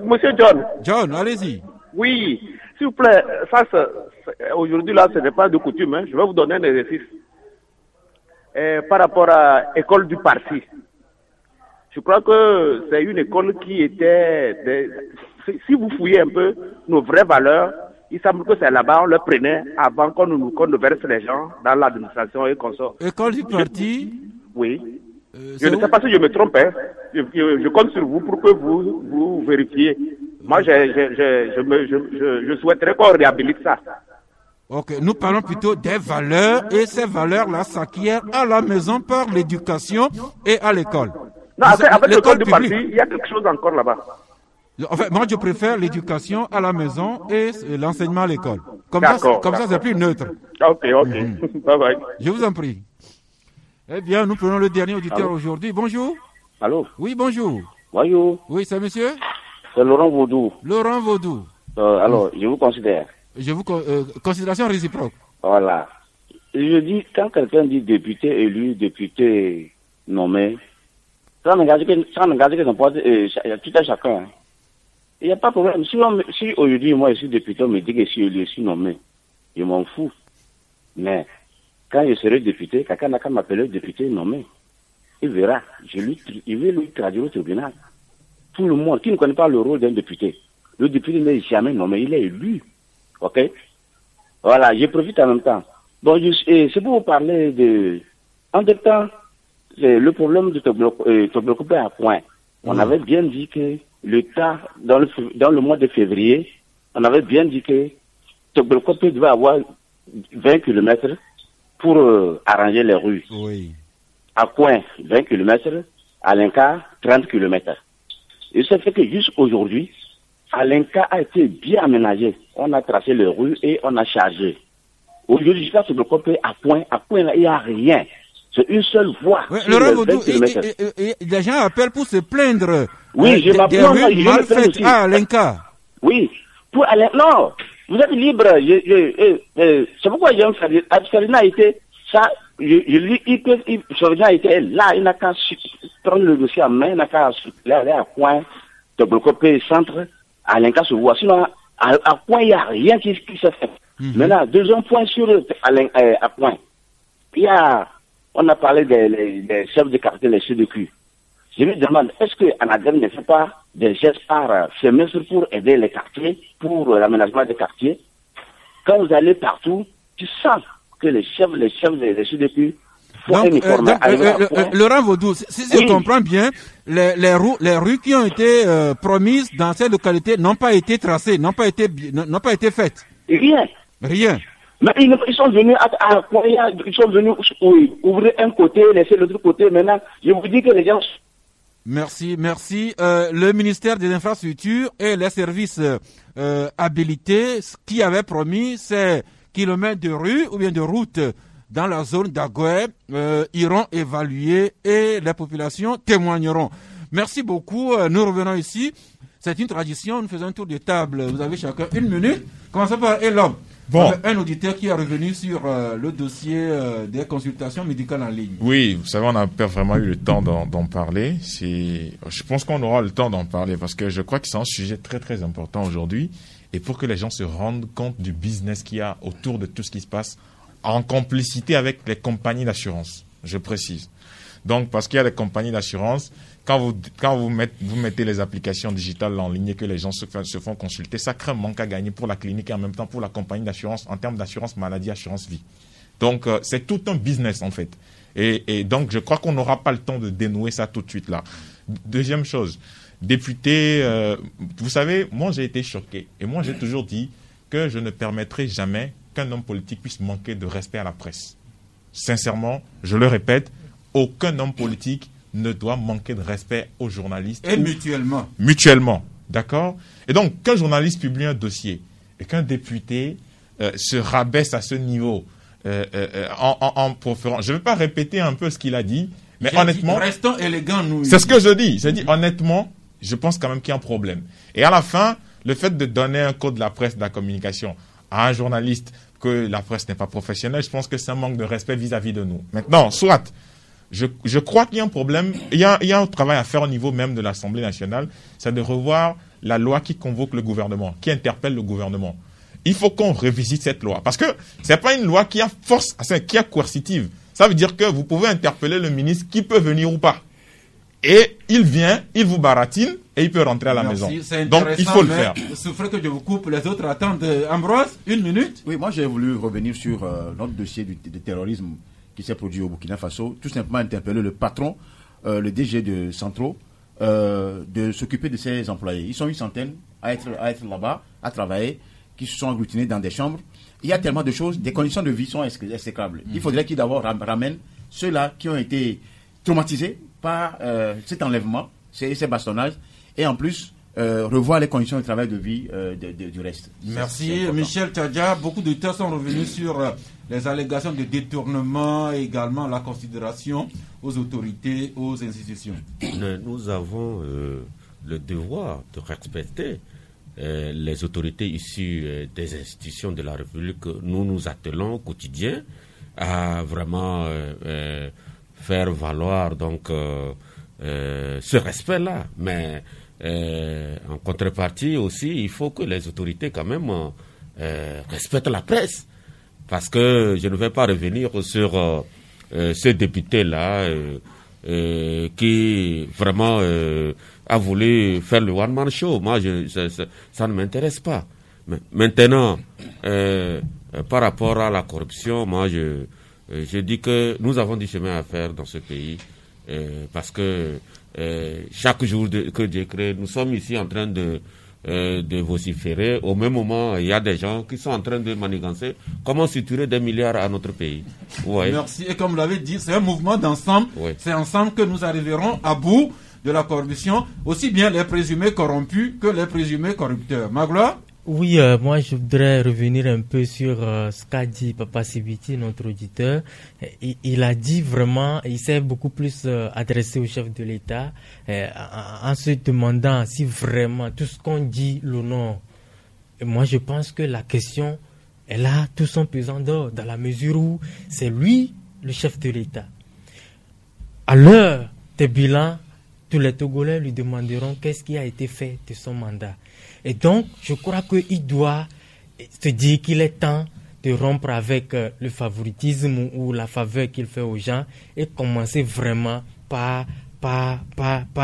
Monsieur John. John, allez-y. Oui, s'il vous plaît, aujourd'hui là, ce n'est pas de coutume, hein. Je vais vous donner un exercice. Par rapport à l'école du parti. Je crois que c'est une école qui était... Si vous fouillez un peu nos vraies valeurs, il semble que c'est là-bas, on le prenait avant qu'on nous verse les gens dans l'administration et qu'on sort. École du parti? Oui. Je ne sais pas si je me trompe, hein. Je compte sur vous pour que vous vérifiez. Moi, je souhaiterais qu'on réhabilite ça. Ok, nous parlons plutôt des valeurs et ces valeurs-là s'acquièrent à la maison par l'éducation et à l'école. Non, avec l'école du parti, il y a quelque chose encore là-bas. En fait, moi, je préfère l'éducation à la maison et l'enseignement à l'école. Comme ça, c'est plus neutre. Ok. Bye bye. Je vous en prie. Eh bien, nous prenons le dernier auditeur aujourd'hui. Bonjour. Allô? Oui, bonjour. Bonjour. Oui, c'est monsieur? C'est Laurent Vaudou. Laurent Vaudou. Alors, je vous considère. Considération réciproque. Voilà. Je dis, quand quelqu'un dit député élu, député nommé, ça n'engage que n'importe tout à chacun. Il n'y a pas de problème. Si aujourd'hui, moi, je suis député, on me dit que je suis élu, je suis nommé, je m'en fous. Mais, quand je serai député, quelqu'un n'a qu'à m'appeler député nommé. Il verra. Il vais lui traduire au tribunal. Tout le monde qui ne connaît pas le rôle d'un député. Le député n'est jamais nommé, il est élu. Ok? Voilà, je profite en même temps. Bon, c'est pour vous parler de... En même temps, le problème de Toblokopé à point. On avait bien dit que l'État, dans le mois de février, on avait bien dit que Toblokopé devait avoir 20 km pour arranger les rues. Oui. À Coin, 20 km. À Lenka, 30 km. Et ça fait que juste aujourd'hui, Alenka a été bien aménagé. On a tracé les rues et on a chargé. Aujourd'hui, jusqu'à ce Toblokopé à Point là, il n'y a rien. C'est une seule voie. Oui, Laurent Vaudou, les gens appellent pour se plaindre. Oui, des rues mal faites à Alenka. Oui. Non, vous êtes libre. C'est pourquoi j'ai un Ferdinand a été, ça, Ferdinand a été là, il n'a qu'à prendre le dossier en main, il n'a qu'à aller à Coin, Toblokopé centre, Alenka se voit. Sinon, à Coin, il n'y a rien qui se fait. Maintenant, deuxième point sur à Coin. On a parlé des chefs de quartier, les chefs de cul. Je me demande, est-ce que Anadem ne fait pas des gestes par semestre pour aider les quartiers, pour l'aménagement des quartiers? Quand vous allez partout, tu sens que les chefs des chefs de cul font un uniforme. Laurent Vaudou, si je comprends bien, les rues qui ont été promises dans cette localité n'ont pas été tracées, n'ont pas été faites. Rien. Mais ils sont venus ils sont venus ouvrir un côté, laisser l'autre côté. Maintenant, je vous dis que les gens... Merci. Le ministère des Infrastructures et les services habilités qui avaient promis ces kilomètres de rue ou bien de route dans la zone d'Agoué iront évaluer et les populations témoigneront. Merci beaucoup. Nous revenons ici. C'est une tradition. Nous faisons un tour de table. Vous avez chacun 1 minute. Commençons par Elom. Bon. Un auditeur qui est revenu sur le dossier des consultations médicales en ligne. Oui, vous savez, on n'a pas vraiment eu le temps d'en parler. Je pense qu'on aura le temps d'en parler parce que je crois que c'est un sujet très très important aujourd'hui. Et pour que les gens se rendent compte du business qu'il y a autour de tout ce qui se passe en complicité avec les compagnies d'assurance, je précise. Donc, parce qu'il y a des compagnies d'assurance, quand vous mettez les applications digitales en ligne et que les gens se font consulter, ça crée un manque à gagner pour la clinique et en même temps pour la compagnie d'assurance en termes d'assurance maladie, assurance vie. Donc, c'est tout un business en fait. Et donc, je crois qu'on n'aura pas le temps de dénouer ça tout de suite là. Deuxième chose, député, vous savez, moi j'ai été choqué. Et moi j'ai toujours dit que je ne permettrai jamais qu'un homme politique puisse manquer de respect à la presse. Sincèrement, je le répète, aucun homme politique ne doit manquer de respect aux journalistes. Et mutuellement. Mutuellement, d'accord? Et donc, qu'un journaliste publie un dossier et qu'un député se rabaisse à ce niveau en proférant. Je ne vais pas répéter un peu ce qu'il a dit, mais honnêtement... Restons élégants, nous. C'est ce que je dis. Je dis honnêtement, je pense quand même qu'il y a un problème. Et à la fin, le fait de donner un code de la presse, de la communication à un journaliste que la presse n'est pas professionnelle, je pense que c'est un manque de respect vis-à-vis de nous. Maintenant, soit, je crois qu'il y a un problème, il y a un travail à faire au niveau même de l'Assemblée nationale, c'est de revoir la loi qui convoque le gouvernement, qui interpelle le gouvernement. Il faut qu'on revisite cette loi. Parce que c'est pas une loi qui a force, qui est coercitive. Ça veut dire que vous pouvez interpeller le ministre qui peut venir ou pas. Et il vient, il vous baratine et il peut rentrer à la maison. Donc il faut le faire. Souffrez que je vous coupe, les autres attendent. Ambroise, 1 minute. Oui, moi j'ai voulu revenir sur notre dossier de terrorisme qui s'est produit au Burkina Faso. Tout simplement interpeller le patron, le DG de Centro, de s'occuper de ses employés. Ils sont une centaine à être là-bas, à travailler, qui se sont agglutinés dans des chambres. Il y a tellement de choses, des conditions de vie sont exécrables. Il faudrait qu'ils d'abord ramènent ceux-là qui ont été traumatisés par cet enlèvement, ces bastonnages, et en plus revoir les conditions de travail de vie du reste. Merci Michel Tchadja. Beaucoup d'auditeurs sont revenus sur les allégations de détournement et également la considération aux autorités, aux institutions. Nous avons le devoir de respecter les autorités issues des institutions de la République. Nous nous attelons au quotidien à vraiment faire valoir donc ce respect-là. Mais en contrepartie aussi, il faut que les autorités quand même respectent la presse. Parce que je ne vais pas revenir sur ce député-là qui vraiment a voulu faire le one-man show. Moi, ça ne m'intéresse pas. Mais maintenant, par rapport à la corruption, moi, je dis que nous avons du chemin à faire dans ce pays parce que chaque jour que Dieu crée, nous sommes ici en train de vociférer. Au même moment, il y a des gens qui sont en train de manigancer comment suturer des milliards à notre pays. Ouais. Merci. Et comme vous l'avez dit, c'est un mouvement d'ensemble. Ouais. C'est ensemble que nous arriverons à bout de la corruption, aussi bien les présumés corrompus que les présumés corrupteurs. Magloire? Oui, moi je voudrais revenir un peu sur ce qu'a dit Papa Sibiti, notre auditeur. Il a dit vraiment, il s'est beaucoup plus adressé au chef de l'État en se demandant si vraiment tout ce qu'on dit l'honore. Et moi je pense que la question, elle a tout son pesant d'or, dans la mesure où c'est lui le chef de l'État. À l'heure des bilans, tous les Togolais lui demanderont qu'est-ce qui a été fait de son mandat. Et donc, je crois qu'il doit se dire qu'il est temps de rompre avec le favoritisme ou la faveur qu'il fait aux gens et commencer vraiment par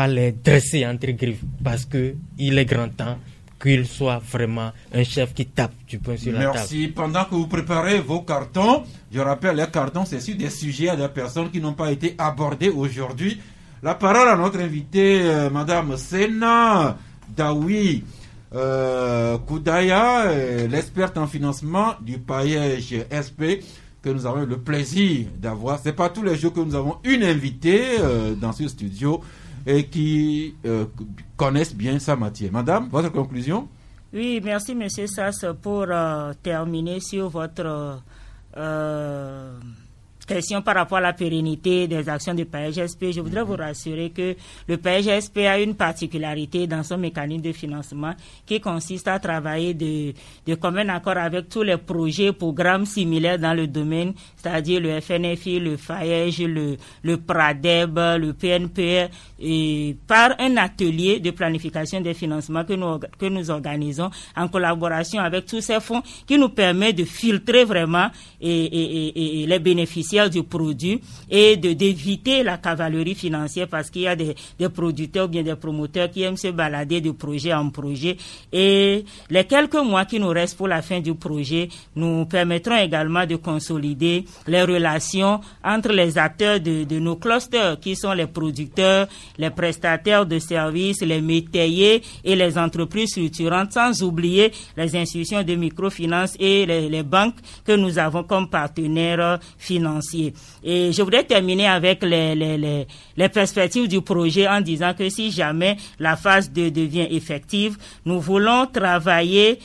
les dresser entre griffes. Parce qu'il est grand temps qu'il soit vraiment un chef qui tape du poing sur la table. Merci. Pendant que vous préparez vos cartons, je rappelle, les cartons, c'est sur des sujets à des personnes qui n'ont pas été abordées aujourd'hui. La parole à notre invitée, Madame Sena Daoui Koudaya, l'experte en financement du paillage SP, que nous avons eu le plaisir d'avoir. Ce n'est pas tous les jours que nous avons une invitée dans ce studio et qui connaissent bien sa matière. Madame, votre conclusion? Oui, merci Monsieur Sass pour terminer sur votre question par rapport à la pérennité des actions du PAEGSP. Je voudrais vous rassurer que le PAEGSP a une particularité dans son mécanisme de financement qui consiste à travailler de commun accord avec tous les projets, programmes similaires dans le domaine, c'est-à-dire le FNFI, le FAEG, le PRADEB, le PNPR, et par un atelier de planification des financements que nous organisons en collaboration avec tous ces fonds qui nous permet de filtrer vraiment et les bénéficiaires financière du produit et d'éviter la cavalerie financière, parce qu'il y a des producteurs ou bien des promoteurs qui aiment se balader de projet en projet. Et les quelques mois qui nous restent pour la fin du projet nous permettront également de consolider les relations entre les acteurs de nos clusters, qui sont les producteurs, les prestataires de services, les métayers et les entreprises structurantes, sans oublier les institutions de microfinance et les banques que nous avons comme partenaires financiers. Et je voudrais terminer avec les perspectives du projet en disant que si jamais la phase 2 devient effective, nous voulons travailler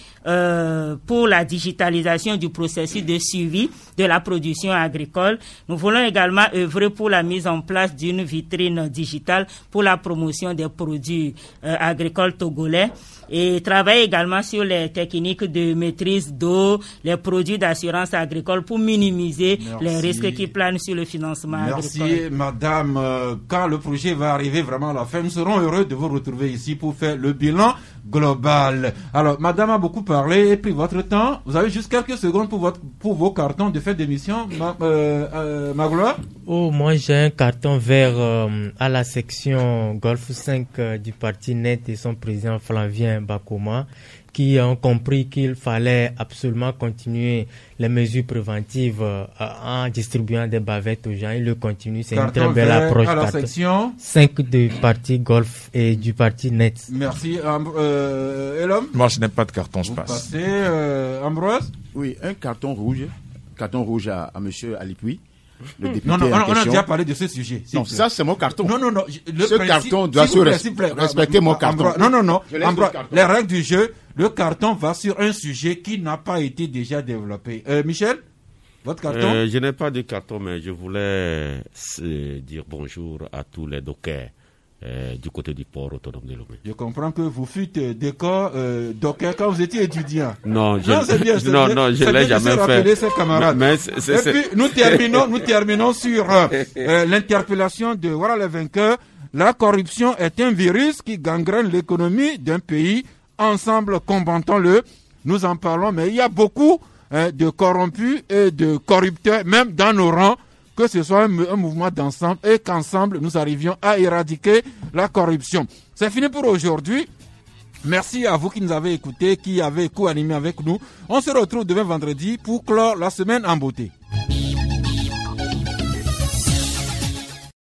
pour la digitalisation du processus de suivi de la production agricole. Nous voulons également œuvrer pour la mise en place d'une vitrine digitale pour la promotion des produits agricoles togolais, et travailler également sur les techniques de maîtrise d'eau, les produits d'assurance agricole pour minimiser les risques qui planent sur le financement agricole. Merci madame. Quand le projet va arriver vraiment à la fin, nous serons heureux de vous retrouver ici pour faire le bilan global. Alors madame a beaucoup parlé et pris votre temps. Vous avez juste quelques secondes pour vos cartons de fin d'émission. Magloire? Oh, moi j'ai un carton vert à la section Golf 5 du parti NET et son président Flavien Bakoma, qui ont compris qu'il fallait absolument continuer les mesures préventives en distribuant des bavettes aux gens. Il le continue, c'est une très belle approche. À la section 5 du parti Golf et du parti NET. Merci. Elom? Moi, je n'ai pas de carton, je passe. Ambroise? Oui, un carton rouge à monsieur Alipui. Non, on a déjà parlé de ce sujet. Non, ça c'est mon carton. Non. Ce carton doit respecter mon carton. Non. Les règles du jeu, le carton va sur un sujet qui n'a pas été déjà développé. Michel, votre carton? Je n'ai pas de carton, mais je voulais dire bonjour à tous les dockers du côté du port autonome de Lomé. Je comprends que vous fûtes docker quand vous étiez étudiant. Non, c'est bien. Je l'ai jamais fait. Ses camarades. Et puis nous terminons sur l'interpellation de voilà les vainqueurs. La corruption est un virus qui gangrène l'économie d'un pays. Ensemble, combattons-le. Nous en parlons, mais il y a beaucoup de corrompus et de corrupteurs, même dans nos rangs. Que ce soit un mouvement d'ensemble et qu'ensemble nous arrivions à éradiquer la corruption. C'est fini pour aujourd'hui. Merci à vous qui nous avez écoutés, qui avez co-animé avec nous. On se retrouve demain vendredi pour clore la semaine en beauté.